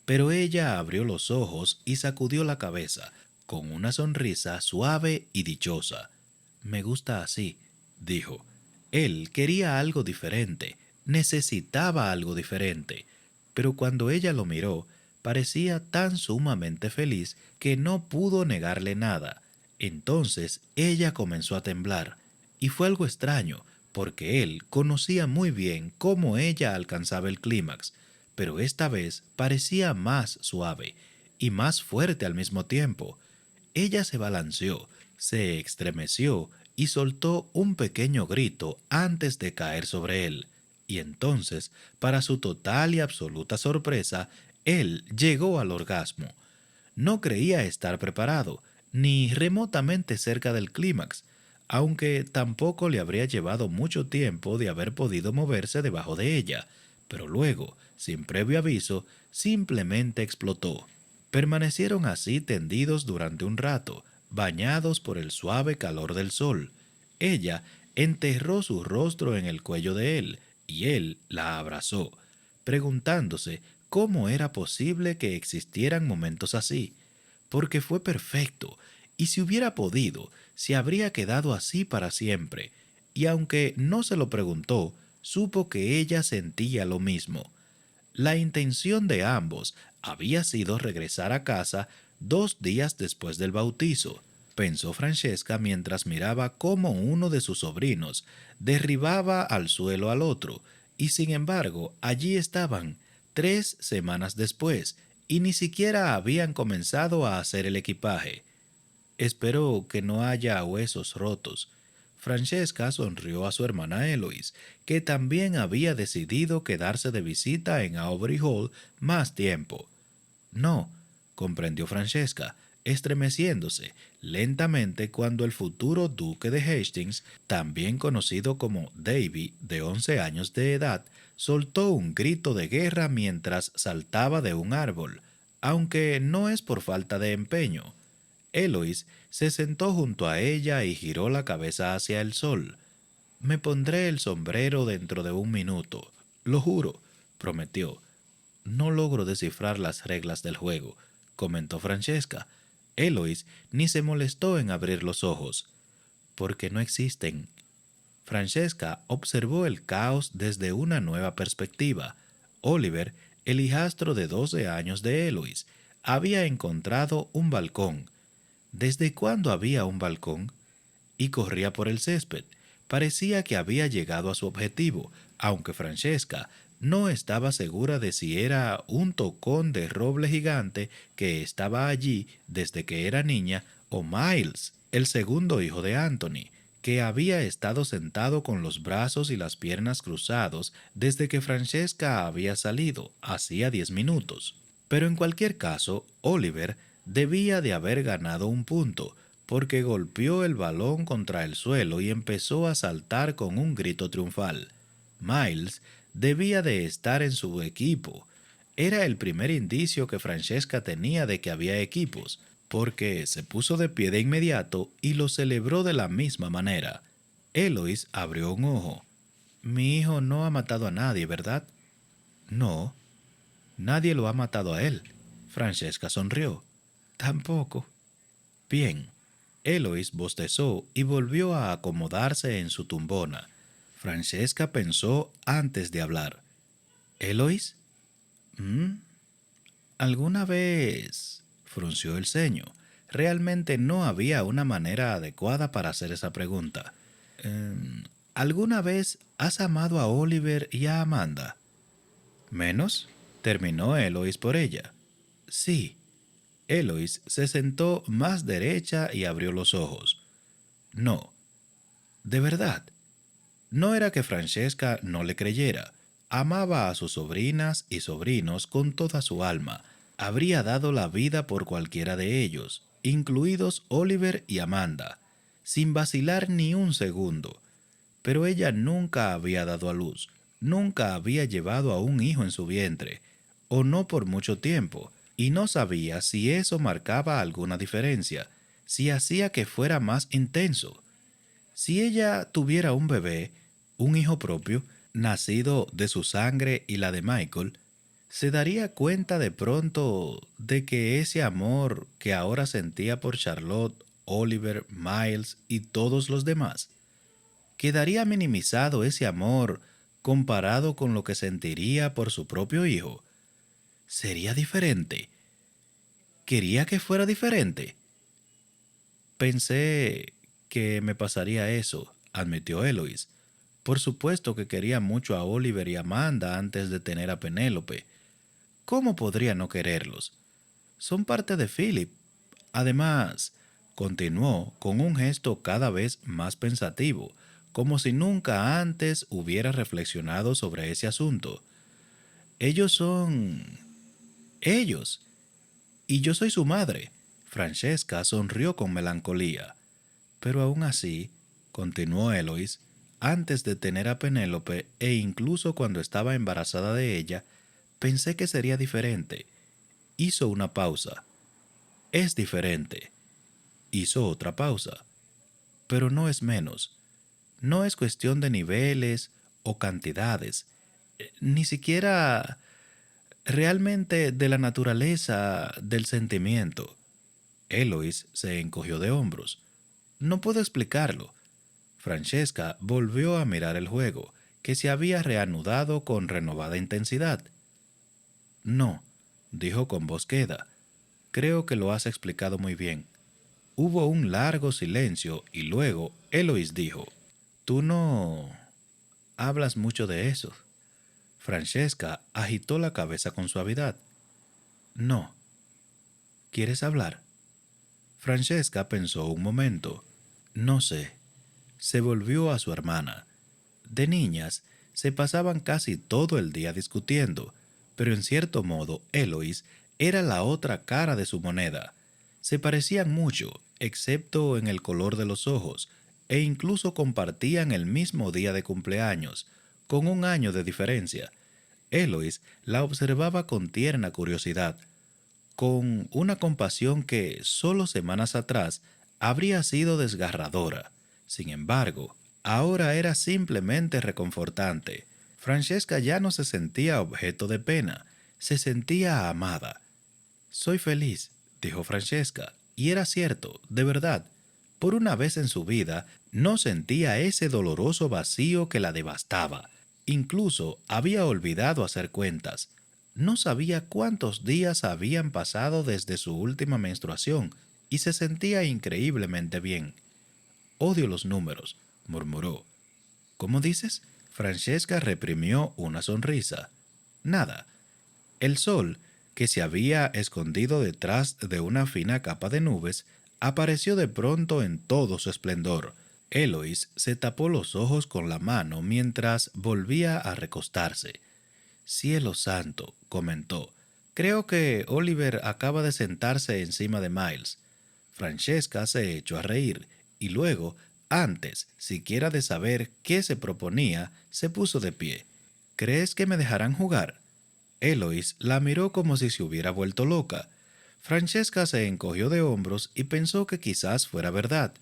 pero ella abrió los ojos y sacudió la cabeza, con una sonrisa suave y dichosa. Me gusta así, dijo. Él quería algo diferente, necesitaba algo diferente, pero cuando ella lo miró, parecía tan sumamente feliz que no pudo negarle nada. Entonces ella comenzó a temblar, y fue algo extraño, porque él conocía muy bien cómo ella alcanzaba el clímax, pero esta vez parecía más suave y más fuerte al mismo tiempo. Ella se balanceó, se estremeció y soltó un pequeño grito antes de caer sobre él. Y entonces, para su total y absoluta sorpresa, él llegó al orgasmo. No creía estar preparado, ni remotamente cerca del clímax, aunque tampoco le habría llevado mucho tiempo de haber podido moverse debajo de ella, pero luego, sin previo aviso, simplemente explotó. Permanecieron así tendidos durante un rato, bañados por el suave calor del sol. Ella enterró su rostro en el cuello de él, y él la abrazó, preguntándose cómo era posible que existieran momentos así, porque fue perfecto, y si hubiera podido, se habría quedado así para siempre, y aunque no se lo preguntó, supo que ella sentía lo mismo. La intención de ambos había sido regresar a casa 2 días después del bautizo, pensó Francesca mientras miraba cómo uno de sus sobrinos derribaba al suelo al otro, Y sin embargo, allí estaban, 3 semanas después, y ni siquiera habían comenzado a hacer el equipaje. Espero que no haya huesos rotos. Francesca sonrió a su hermana Eloise, que también había decidido quedarse de visita en Aubrey Hall más tiempo. No, comprendió Francesca, estremeciéndose lentamente cuando el futuro duque de Hastings, también conocido como Davy, de 11 años de edad, soltó un grito de guerra mientras saltaba de un árbol, aunque no es por falta de empeño. Eloise se sentó junto a ella y giró la cabeza hacia el sol. Me pondré el sombrero dentro de un minuto, lo juro, prometió. No logro descifrar las reglas del juego, comentó Francesca. Eloise ni se molestó en abrir los ojos. Porque no existen. Francesca observó el caos desde una nueva perspectiva. Oliver, el hijastro de 12 años de Eloise, había encontrado un balcón. ¿Desde cuándo había un balcón? Y corría por el césped. Parecía que había llegado a su objetivo, aunque Francesca no estaba segura de si era un tocón de roble gigante que estaba allí desde que era niña o Miles, el segundo hijo de Anthony, que había estado sentado con los brazos y las piernas cruzados desde que Francesca había salido, hacía 10 minutos. Pero en cualquier caso, Oliver debía de haber ganado un punto, porque golpeó el balón contra el suelo y empezó a saltar con un grito triunfal. Miles debía de estar en su equipo. Era el primer indicio que Francesca tenía de que había equipos, porque se puso de pie de inmediato y lo celebró de la misma manera. Eloise abrió un ojo. Mi hijo no ha matado a nadie, ¿verdad? No, nadie lo ha matado a él. Francesca sonrió. Tampoco. Bien. Eloise bostezó y volvió a acomodarse en su tumbona. Francesca pensó antes de hablar. ¿Eloise? ¿Mm? ¿Alguna vez? Frunció el ceño. Realmente no había una manera adecuada para hacer esa pregunta. ¿Alguna vez has amado a Oliver y a Amanda? ¿Menos? Terminó Eloise por ella. Sí. Eloise se sentó más derecha y abrió los ojos. No. ¿De verdad? No era que Francesca no le creyera. Amaba a sus sobrinas y sobrinos con toda su alma. Habría dado la vida por cualquiera de ellos, incluidos Oliver y Amanda, sin vacilar ni un segundo. Pero ella nunca había dado a luz, nunca había llevado a un hijo en su vientre, o no por mucho tiempo, y no sabía si eso marcaba alguna diferencia, si hacía que fuera más intenso. Si ella tuviera un bebé, un hijo propio, nacido de su sangre y la de Michael, se daría cuenta de pronto de que ese amor que ahora sentía por Charlotte, Oliver, Miles y todos los demás, quedaría minimizado ese amor comparado con lo que sentiría por su propio hijo. Sería diferente. Quería que fuera diferente. Pensé que me pasaría eso, admitió Eloise. Por supuesto que quería mucho a Oliver y Amanda antes de tener a Penélope. ¿Cómo podría no quererlos? Son parte de Philip. Además, continuó con un gesto cada vez más pensativo, como si nunca antes hubiera reflexionado sobre ese asunto. Ellos son... ellos. Y yo soy su madre. Francesca sonrió con melancolía. Pero aún así, continuó Eloise, antes de tener a Penélope e incluso cuando estaba embarazada de ella, pensé que sería diferente. Hizo una pausa. Es diferente. Hizo otra pausa. Pero no es menos. No es cuestión de niveles o cantidades, ni siquiera realmente de la naturaleza del sentimiento. Eloise se encogió de hombros. No puedo explicarlo. Francesca volvió a mirar el juego, que se había reanudado con renovada intensidad. No, dijo con voz queda. Creo que lo has explicado muy bien. Hubo un largo silencio y luego Eloise dijo, Tú no hablas mucho de eso. Francesca agitó la cabeza con suavidad. No. ¿Quieres hablar? Francesca pensó un momento. No sé. Se volvió a su hermana. De niñas, se pasaban casi todo el día discutiendo, pero en cierto modo Eloís era la otra cara de su moneda. Se parecían mucho, excepto en el color de los ojos, e incluso compartían el mismo día de cumpleaños, con un año de diferencia. Eloís la observaba con tierna curiosidad, con una compasión que solo semanas atrás habría sido desgarradora. Sin embargo, ahora era simplemente reconfortante. Francesca ya no se sentía objeto de pena, se sentía amada. Soy feliz, dijo Francesca, y era cierto, de verdad. Por una vez en su vida no sentía ese doloroso vacío que la devastaba. Incluso había olvidado hacer cuentas. No sabía cuántos días habían pasado desde su última menstruación y se sentía increíblemente bien. Odio los números, murmuró. ¿Cómo dices? Francesca reprimió una sonrisa. Nada. El sol, que se había escondido detrás de una fina capa de nubes, apareció de pronto en todo su esplendor. Eloís se tapó los ojos con la mano mientras volvía a recostarse. Cielo santo, comentó. Creo que Oliver acaba de sentarse encima de Miles. Francesca se echó a reír y luego, antes siquiera de saber qué se proponía, se puso de pie. ¿Crees que me dejarán jugar? Eloís la miró como si se hubiera vuelto loca. Francesca se encogió de hombros y pensó que quizás fuera verdad.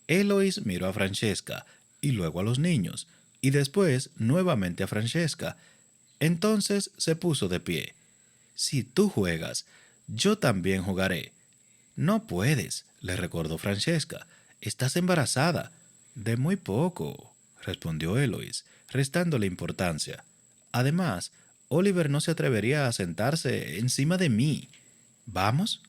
Eloís miró a Francesca y luego a los niños, y después nuevamente a Francesca. Entonces se puso de pie. Si tú juegas, yo también jugaré. No puedes, le recordó Francesca. Estás embarazada. De muy poco, respondió Eloís, restándole importancia. Además, Oliver no se atrevería a sentarse encima de mí. ¿Vamos?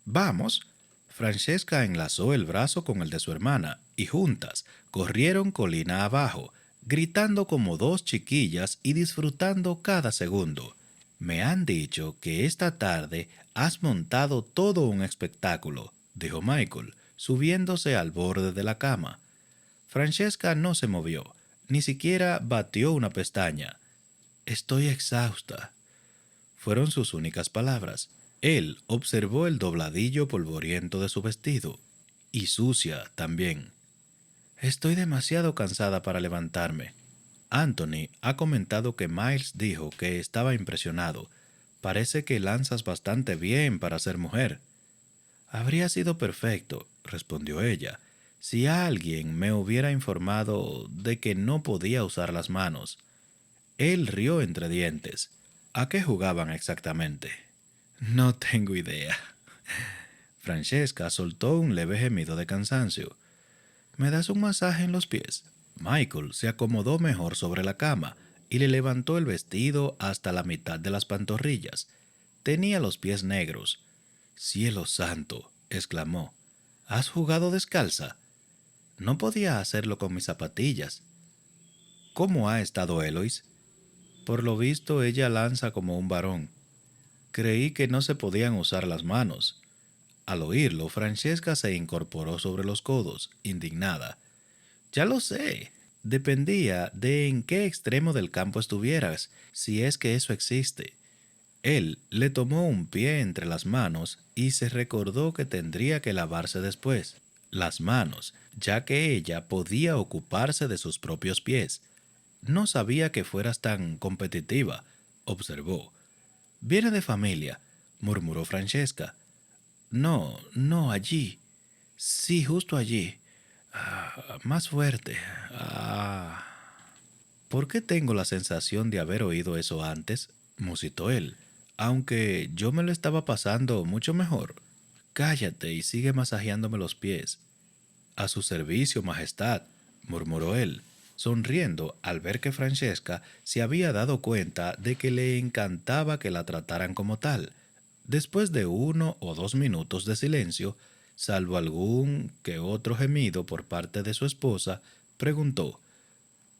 ¿Vamos? Francesca enlazó el brazo con el de su hermana y juntas corrieron colina abajo, gritando como dos chiquillas y disfrutando cada segundo. Me han dicho que esta tarde has montado todo un espectáculo, dijo Michael, subiéndose al borde de la cama. Francesca no se movió, ni siquiera batió una pestaña. Estoy exhausta, fueron sus únicas palabras. Él observó el dobladillo polvoriento de su vestido, y sucia también. Estoy demasiado cansada para levantarme. Anthony ha comentado que Miles dijo que estaba impresionado. Parece que lanzas bastante bien para ser mujer. Habría sido perfecto, respondió ella, si alguien me hubiera informado de que no podía usar las manos. Él rió entre dientes. ¿A qué jugaban exactamente? No tengo idea. Francesca soltó un leve gemido de cansancio. ¿Me das un masaje en los pies? Michael se acomodó mejor sobre la cama y le levantó el vestido hasta la mitad de las pantorrillas. Tenía los pies negros. Cielo santo, exclamó. ¿Has jugado descalza? No podía hacerlo con mis zapatillas. ¿Cómo ha estado Eloís? Por lo visto ella lanza como un varón. Creí que no se podían usar las manos. Al oírlo, Francesca se incorporó sobre los codos, indignada. Ya lo sé. Dependía de en qué extremo del campo estuvieras, si es que eso existe. Él le tomó un pie entre las manos y se recordó que tendría que lavarse después las manos, ya que ella podía ocuparse de sus propios pies. No sabía que fueras tan competitiva, observó. Viene de familia, murmuró Francesca. No, no, allí. Sí, justo allí. Más fuerte. ¿Por qué tengo la sensación de haber oído eso antes? Musitó él, aunque yo me lo estaba pasando mucho mejor. Cállate y sigue masajeándome los pies. A su servicio, Majestad, murmuró él, sonriendo al ver que Francesca se había dado cuenta de que le encantaba que la trataran como tal. Después de 1 o 2 minutos de silencio, salvo algún que otro gemido por parte de su esposa, preguntó: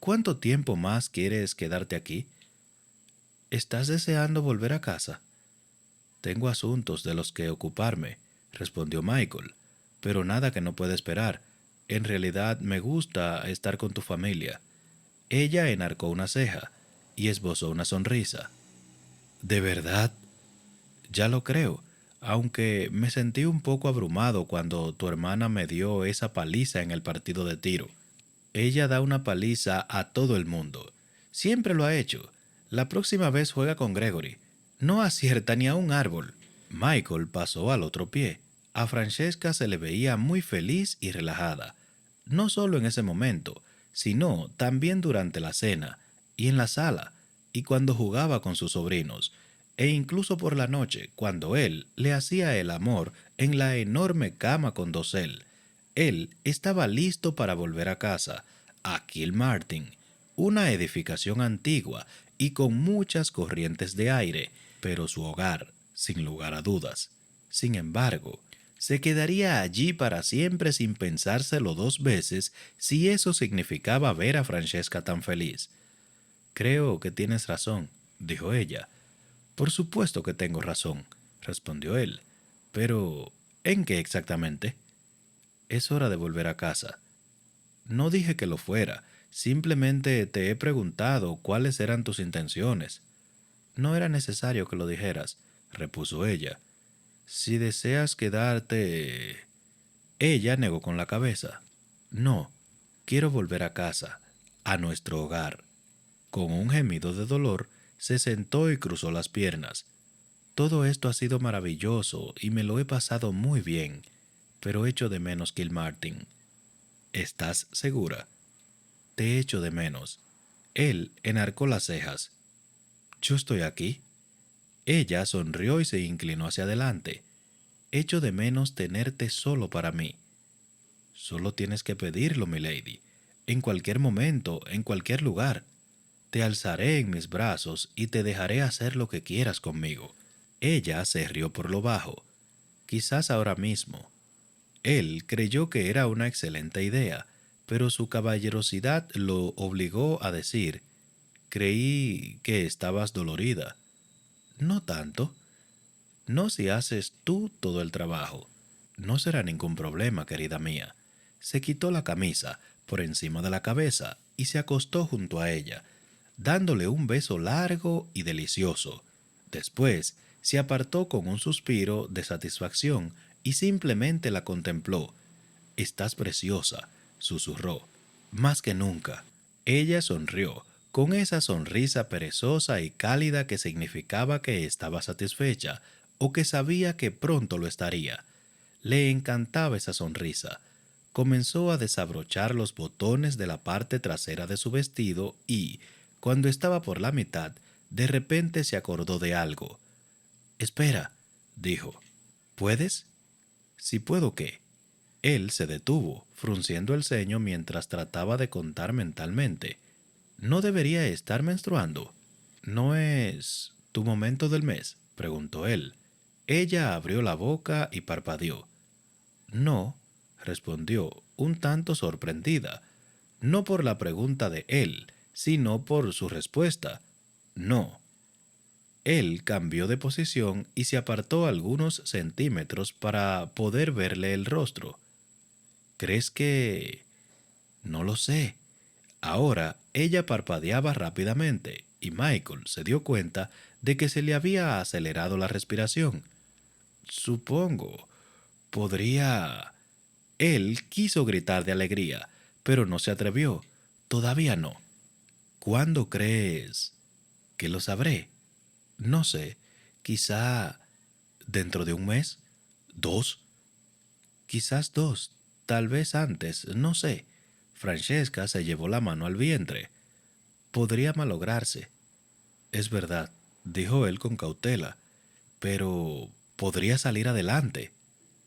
¿Cuánto tiempo más quieres quedarte aquí? ¿Estás deseando volver a casa? Tengo asuntos de los que ocuparme, respondió Michael, pero nada que no pueda esperar. En realidad me gusta estar con tu familia. Ella enarcó una ceja y esbozó una sonrisa. ¿De verdad? Ya lo creo, aunque me sentí un poco abrumado cuando tu hermana me dio esa paliza en el partido de tiro. Ella da una paliza a todo el mundo. Siempre lo ha hecho. La próxima vez juega con Gregory. No acierta ni a un árbol. Michael pasó al otro pie. A Francesca se le veía muy feliz y relajada. No solo en ese momento, sino también durante la cena, y en la sala, y cuando jugaba con sus sobrinos, e incluso por la noche, cuando él le hacía el amor en la enorme cama con dosel. Él estaba listo para volver a casa, a Kilmartin, una edificación antigua y con muchas corrientes de aire, pero su hogar, sin lugar a dudas. Sin embargo, se quedaría allí para siempre sin pensárselo dos veces si eso significaba ver a Francesca tan feliz. Creo que tienes razón, dijo ella. Por supuesto que tengo razón, respondió él. Pero, ¿en qué exactamente? Es hora de volver a casa. No dije que lo fuera, simplemente te he preguntado cuáles eran tus intenciones. No era necesario que lo dijeras, repuso ella. Si deseas quedarte... Ella negó con la cabeza. No, quiero volver a casa, a nuestro hogar. Con un gemido de dolor, se sentó y cruzó las piernas. Todo esto ha sido maravilloso y me lo he pasado muy bien, pero echo de menos Kilmartin. ¿Estás segura? Te echo de menos. Él enarcó las cejas. ¿Yo estoy aquí? Ella sonrió y se inclinó hacia adelante. Echo de menos tenerte solo para mí. Solo tienes que pedirlo, milady. En cualquier momento, en cualquier lugar. Te alzaré en mis brazos y te dejaré hacer lo que quieras conmigo. Ella se rió por lo bajo. Quizás ahora mismo. Él creyó que era una excelente idea, pero su caballerosidad lo obligó a decir, creí que estabas dolorida. No tanto. No si haces tú todo el trabajo. No será ningún problema, querida mía. Se quitó la camisa por encima de la cabeza y se acostó junto a ella, dándole un beso largo y delicioso. Después se apartó con un suspiro de satisfacción y simplemente la contempló. Estás preciosa, susurró, más que nunca. Ella sonrió, con esa sonrisa perezosa y cálida que significaba que estaba satisfecha o que sabía que pronto lo estaría. Le encantaba esa sonrisa. Comenzó a desabrochar los botones de la parte trasera de su vestido y, cuando estaba por la mitad, de repente se acordó de algo. Espera, dijo. ¿Puedes? Si puedo, ¿qué? Él se detuvo, frunciendo el ceño mientras trataba de contar mentalmente. ¿No debería estar menstruando? ¿No es tu momento del mes?, preguntó él. Ella abrió la boca y parpadeó. No, respondió, un tanto sorprendida, no por la pregunta de él, sino por su respuesta. No. Él cambió de posición y se apartó algunos centímetros para poder verle el rostro. ¿Crees que...? No lo sé. Ahora ella parpadeaba rápidamente y Michael se dio cuenta de que se le había acelerado la respiración. Supongo. Podría... Él quiso gritar de alegría, pero no se atrevió. Todavía no. ¿Cuándo crees que lo sabré? No sé. Quizá dentro de un mes, dos, quizás dos, tal vez antes, no sé. Francesca se llevó la mano al vientre. Podría malograrse. Es verdad, dijo él con cautela, pero podría salir adelante.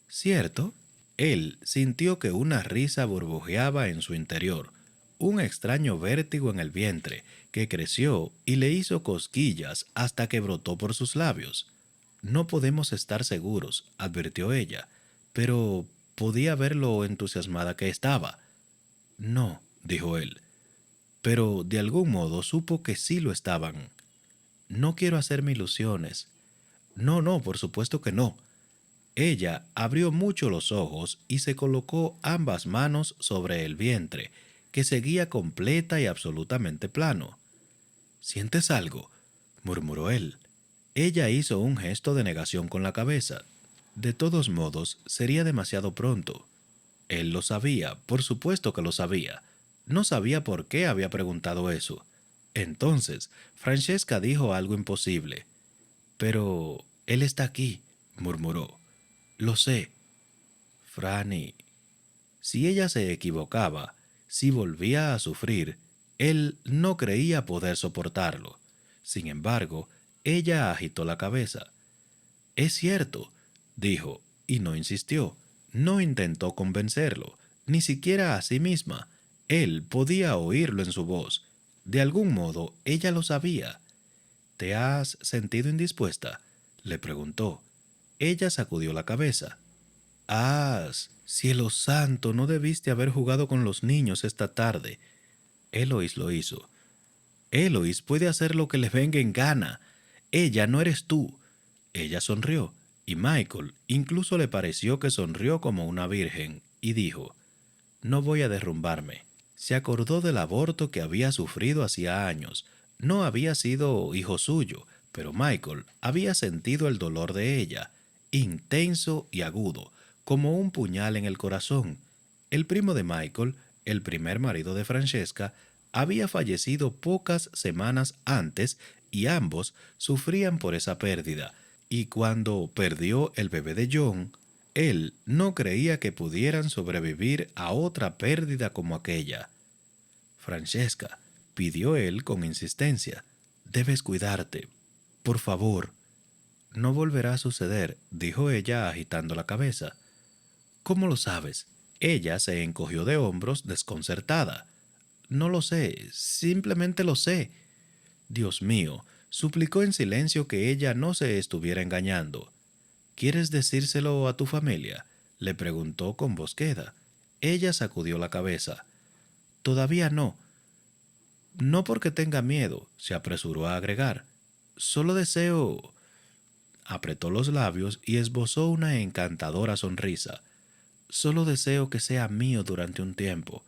¿Cierto? Él sintió que una risa burbujeaba en su interior, un extraño vértigo en el vientre que creció y le hizo cosquillas hasta que brotó por sus labios. No podemos estar seguros, advirtió ella, pero podía ver lo entusiasmada que estaba. No, dijo él, pero de algún modo supo que sí lo estaban. No quiero hacerme ilusiones. No, no, por supuesto que no. Ella abrió mucho los ojos y se colocó ambas manos sobre el vientre, que seguía completa y absolutamente plano. ¿Sientes algo?, murmuró él. Ella hizo un gesto de negación con la cabeza. De todos modos, sería demasiado pronto. Él lo sabía, por supuesto que lo sabía. No sabía por qué había preguntado eso. Entonces, Francesca dijo algo imposible. Pero él está aquí, murmuró. Lo sé. Franny. Si ella se equivocaba, si volvía a sufrir, él no creía poder soportarlo. Sin embargo, ella agitó la cabeza. Es cierto, dijo, y no insistió. No intentó convencerlo, ni siquiera a sí misma. Él podía oírlo en su voz. De algún modo, ella lo sabía. ¿Te has sentido indispuesta?, le preguntó. Ella sacudió la cabeza. Cielo santo, no debiste haber jugado con los niños esta tarde. Eloís lo hizo. Eloís puede hacer lo que le venga en gana. Ella no eres tú. Ella sonrió, y Michael incluso le pareció que sonrió como una virgen, y dijo, no voy a derrumbarme. Se acordó del aborto que había sufrido hacía años. No había sido hijo suyo, pero Michael había sentido el dolor de ella, intenso y agudo, como un puñal en el corazón. El primo de Michael, el primer marido de Francesca, había fallecido pocas semanas antes y ambos sufrían por esa pérdida. Y cuando perdió el bebé de John, él no creía que pudieran sobrevivir a otra pérdida como aquella. Francesca, pidió él con insistencia, debes cuidarte. Por favor. No volverá a suceder, dijo ella agitando la cabeza. ¿Cómo lo sabes? Ella se encogió de hombros desconcertada. No lo sé, simplemente lo sé. Dios mío, suplicó en silencio que ella no se estuviera engañando. ¿Quieres decírselo a tu familia?, le preguntó con voz queda. Ella sacudió la cabeza. Todavía no. No porque tenga miedo, se apresuró a agregar. Solo deseo... Apretó los labios y esbozó una encantadora sonrisa. Solo deseo que sea mío durante un tiempo.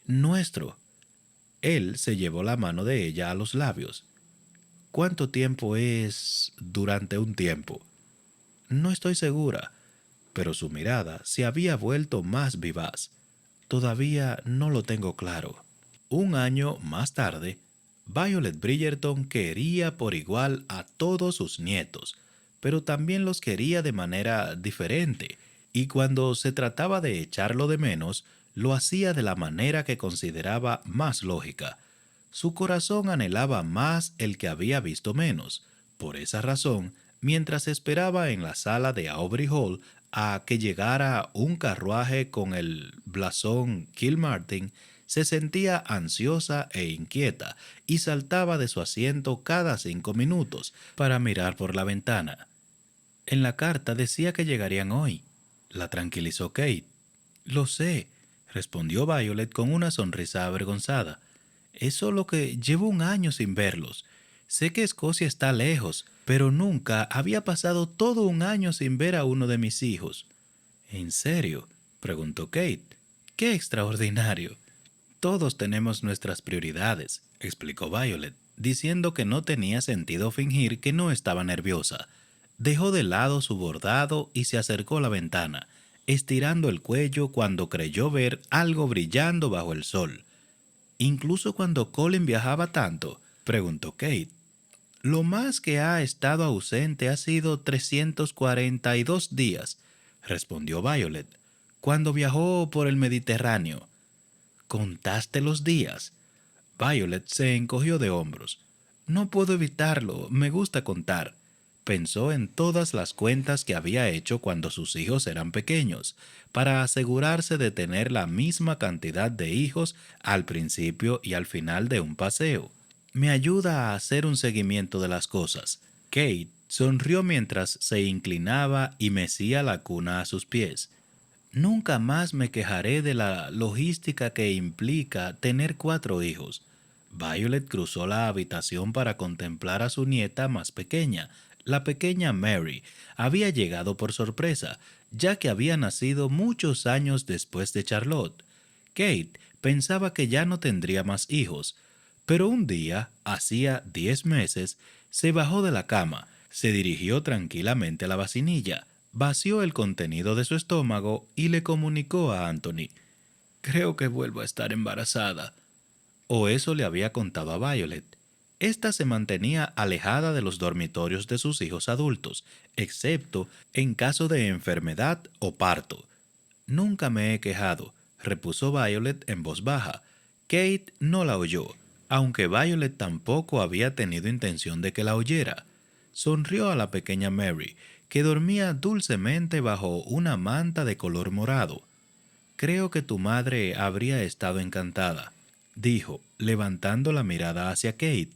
Nuestro. Él se llevó la mano de ella a los labios. ¿Cuánto tiempo es durante un tiempo? No estoy segura, pero su mirada se había vuelto más vivaz. Todavía no lo tengo claro. Un año más tarde, Violet Bridgerton quería por igual a todos sus nietos, pero también los quería de manera diferente, y cuando se trataba de echarlo de menos, lo hacía de la manera que consideraba más lógica. Su corazón anhelaba más el que había visto menos. Por esa razón, mientras esperaba en la sala de Aubrey Hall a que llegara un carruaje con el blasón Kilmartin, se sentía ansiosa e inquieta y saltaba de su asiento cada 5 minutos para mirar por la ventana. En la carta decía que llegarían hoy, la tranquilizó Kate. Lo sé, respondió Violet con una sonrisa avergonzada. Es solo que llevo un año sin verlos. Sé que Escocia está lejos, pero nunca había pasado todo un año sin ver a uno de mis hijos. ¿En serio?, preguntó Kate. ¡Qué extraordinario! Todos tenemos nuestras prioridades, explicó Violet, diciendo que no tenía sentido fingir que no estaba nerviosa. Dejó de lado su bordado y se acercó a la ventana, estirando el cuello cuando creyó ver algo brillando bajo el sol. ¿Incluso cuando Colin viajaba tanto?, preguntó Kate. Lo más que ha estado ausente ha sido 342 días, respondió Violet, cuando viajó por el Mediterráneo. ¿Contaste los días? Violet se encogió de hombros. No puedo evitarlo, me gusta contar. Pensó en todas las cuentas que había hecho cuando sus hijos eran pequeños, para asegurarse de tener la misma cantidad de hijos al principio y al final de un paseo. Me ayuda a hacer un seguimiento de las cosas. Kate sonrió mientras se inclinaba y mecía la cuna a sus pies. Nunca más me quejaré de la logística que implica tener 4 hijos. Violet cruzó la habitación para contemplar a su nieta más pequeña. La pequeña Mary había llegado por sorpresa, ya que había nacido muchos años después de Charlotte. Kate pensaba que ya no tendría más hijos, pero un día, hacía 10 meses, se bajó de la cama, se dirigió tranquilamente a la vacinilla, vació el contenido de su estómago y le comunicó a Anthony: «Creo que vuelvo a estar embarazada». O eso le había contado a Violet. Esta se mantenía alejada de los dormitorios de sus hijos adultos, excepto en caso de enfermedad o parto. «Nunca me he quejado», repuso Violet en voz baja. Kate no la oyó, aunque Violet tampoco había tenido intención de que la oyera. Sonrió a la pequeña Mary, que dormía dulcemente bajo una manta de color morado. «Creo que tu madre habría estado encantada», dijo, levantando la mirada hacia Kate.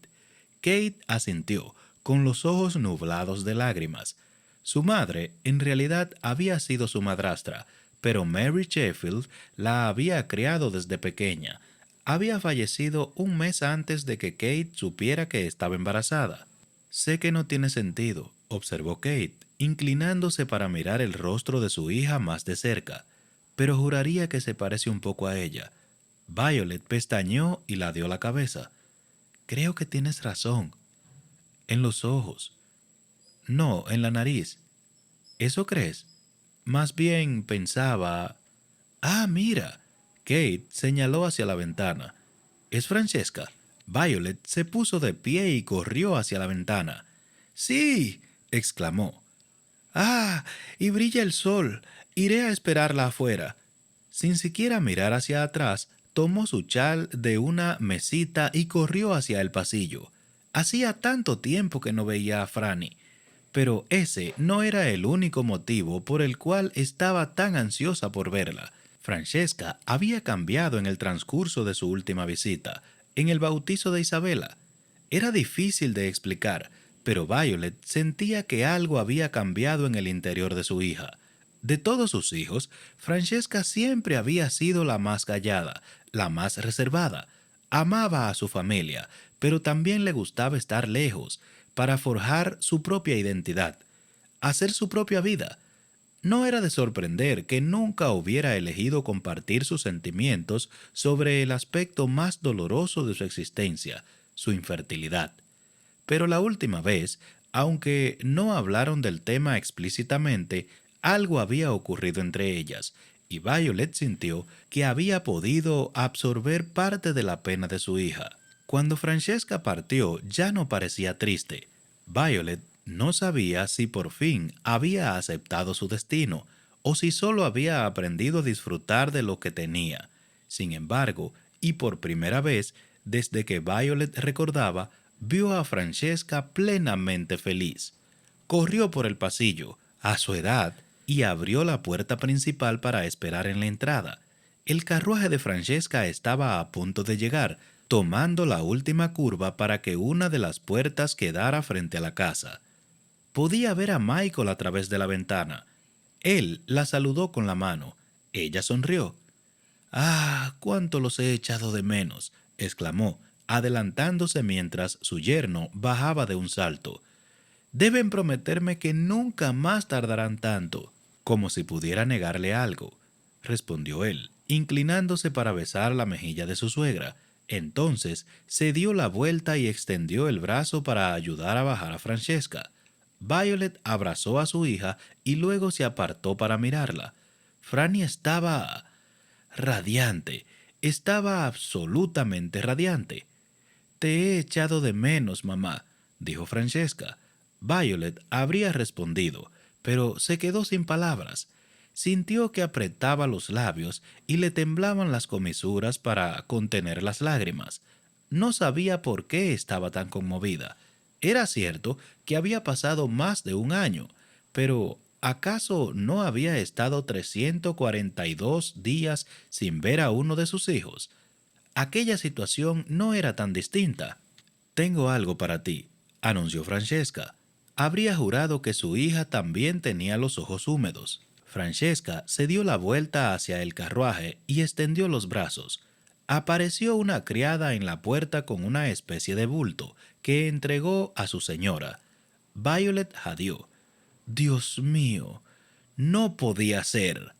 Kate asintió, con los ojos nublados de lágrimas. Su madre, en realidad, había sido su madrastra, pero Mary Sheffield la había criado desde pequeña. Había fallecido un mes antes de que Kate supiera que estaba embarazada. «Sé que no tiene sentido», observó Kate, inclinándose para mirar el rostro de su hija más de cerca, «pero juraría que se parece un poco a ella». Violet pestañeó y ladeó la cabeza. «Creo que tienes razón. En los ojos. No, en la nariz. ¿Eso crees?» «Más bien pensaba...». «Ah, mira». Kate señaló hacia la ventana. «¿Es Francesca?» Violet se puso de pie y corrió hacia la ventana. «Sí», exclamó. «Ah, y brilla el sol. Iré a esperarla afuera». Sin siquiera mirar hacia atrás, tomó su chal de una mesita y corrió hacia el pasillo. Hacía tanto tiempo que no veía a Franny, pero ese no era el único motivo por el cual estaba tan ansiosa por verla. Francesca había cambiado en el transcurso de su última visita, en el bautizo de Isabela. Era difícil de explicar, pero Violet sentía que algo había cambiado en el interior de su hija. De todos sus hijos, Francesca siempre había sido la más callada, la más reservada. Amaba a su familia, pero también le gustaba estar lejos, para forjar su propia identidad, hacer su propia vida. No era de sorprender que nunca hubiera elegido compartir sus sentimientos sobre el aspecto más doloroso de su existencia, su infertilidad. Pero la última vez, aunque no hablaron del tema explícitamente, algo había ocurrido entre ellas, y Violet sintió que había podido absorber parte de la pena de su hija. Cuando Francesca partió, ya no parecía triste. Violet no sabía si por fin había aceptado su destino o si solo había aprendido a disfrutar de lo que tenía. Sin embargo, y por primera vez desde que Violet recordaba, vio a Francesca plenamente feliz. Corrió por el pasillo, a su edad, y abrió la puerta principal para esperar en la entrada. El carruaje de Francesca estaba a punto de llegar, tomando la última curva para que una de las puertas quedara frente a la casa. Podía ver a Michael a través de la ventana. Él la saludó con la mano. Ella sonrió. «Ah, cuánto los he echado de menos», exclamó, adelantándose mientras su yerno bajaba de un salto. «Deben prometerme que nunca más tardarán tanto». «Como si pudiera negarle algo», respondió él, inclinándose para besar la mejilla de su suegra. Entonces se dio la vuelta y extendió el brazo para ayudar a bajar a Francesca. Violet abrazó a su hija y luego se apartó para mirarla. Franny estaba radiante, estaba absolutamente radiante. «Te he echado de menos, mamá», dijo Francesca. Violet habría respondido, pero se quedó sin palabras. Sintió que apretaba los labios y le temblaban las comisuras para contener las lágrimas. No sabía por qué estaba tan conmovida. Era cierto que había pasado más de un año, pero ¿acaso no había estado 342 días sin ver a uno de sus hijos? Aquella situación no era tan distinta. «Tengo algo para ti», anunció Francesca. Habría jurado que su hija también tenía los ojos húmedos. Francesca se dio la vuelta hacia el carruaje y extendió los brazos. apareció una criada en la puerta con una especie de bulto que entregó a su señora. Violet jadeó. Dios mío, no podía ser.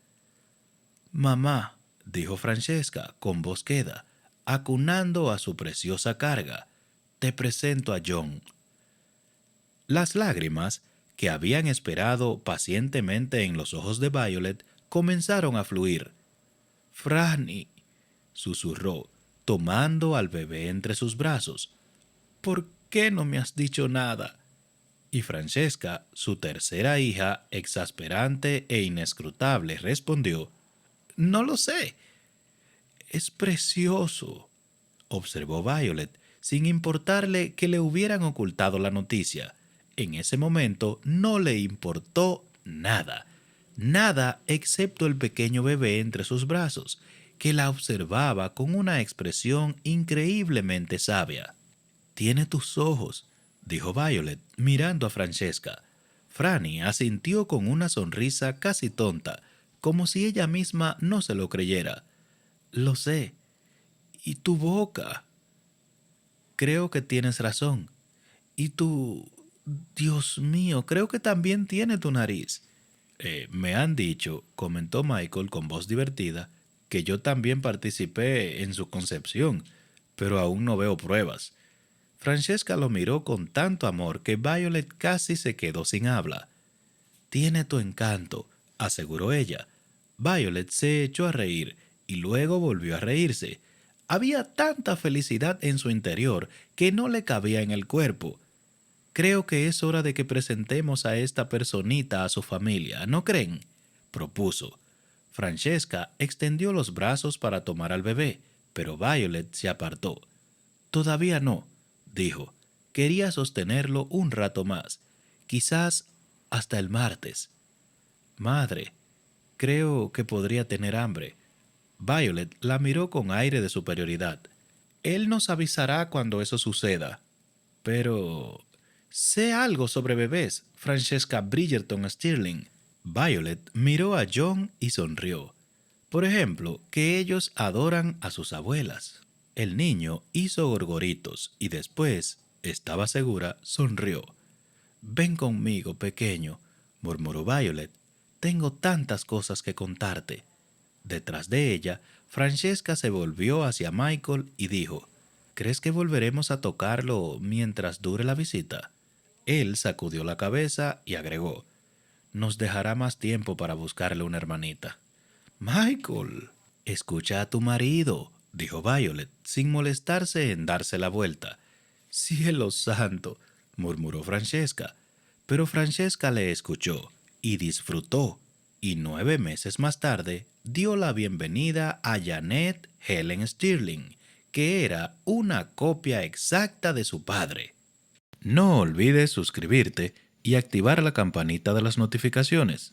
Mamá, dijo Francesca con voz queda, acunando a su preciosa carga, te presento a John. Las lágrimas, que habían esperado pacientemente en los ojos de Violet, comenzaron a fluir. Franny, susurró, tomando al bebé entre sus brazos. ¿Por qué no me has dicho nada? Y Francesca, su tercera hija, exasperante e inescrutable, respondió, no lo sé. Es precioso, observó Violet, sin importarle que le hubieran ocultado la noticia. En ese momento no le importó nada, nada excepto el pequeño bebé entre sus brazos, que la observaba con una expresión increíblemente sabia. Tiene tus ojos, dijo Violet, mirando a Francesca. Franny asintió con una sonrisa casi tonta, como si ella misma no se lo creyera. Lo sé. ¿Y tu boca? Creo que tienes razón. ¿Y tu... Dios mío, creo que también tiene tu nariz. Me han dicho, comentó Michael con voz divertida, que yo también participé en su concepción, pero aún no veo pruebas. Francesca lo miró con tanto amor que Violet casi se quedó sin habla. Tiene tu encanto, aseguró ella. Violet se echó a reír y luego volvió a reírse. Había tanta felicidad en su interior que no le cabía en el cuerpo. Creo que es hora de que presentemos a esta personita a su familia, ¿no creen? Propuso. Francesca extendió los brazos para tomar al bebé, pero Violet se apartó. Todavía no, dijo. Quería sostenerlo un rato más, quizás hasta el martes. Madre, creo que podría tener hambre. Violet la miró con aire de superioridad. Él nos avisará cuando eso suceda. Pero... sé algo sobre bebés, Francesca Bridgerton Stirling. Violet miró a John y sonrió. Por ejemplo, que ellos adoran a sus abuelas. El niño hizo gorgoritos y después, estaba segura, sonrió. Ven conmigo, pequeño, murmuró Violet. Tengo tantas cosas que contarte. Detrás de ella, Francesca se volvió hacia Michael y dijo, ¿crees que volveremos a tocarlo mientras dure la visita? Él sacudió la cabeza y agregó, nos dejará más tiempo para buscarle una hermanita. Michael, escucha a tu marido, dijo Violet, sin molestarse en darse la vuelta. Cielo santo, murmuró Francesca. Pero Francesca le escuchó y disfrutó, y 9 meses más tarde dio la bienvenida a Janet Helen Stirling, que era una copia exacta de su padre. No olvides suscribirte y activar la campanita de las notificaciones.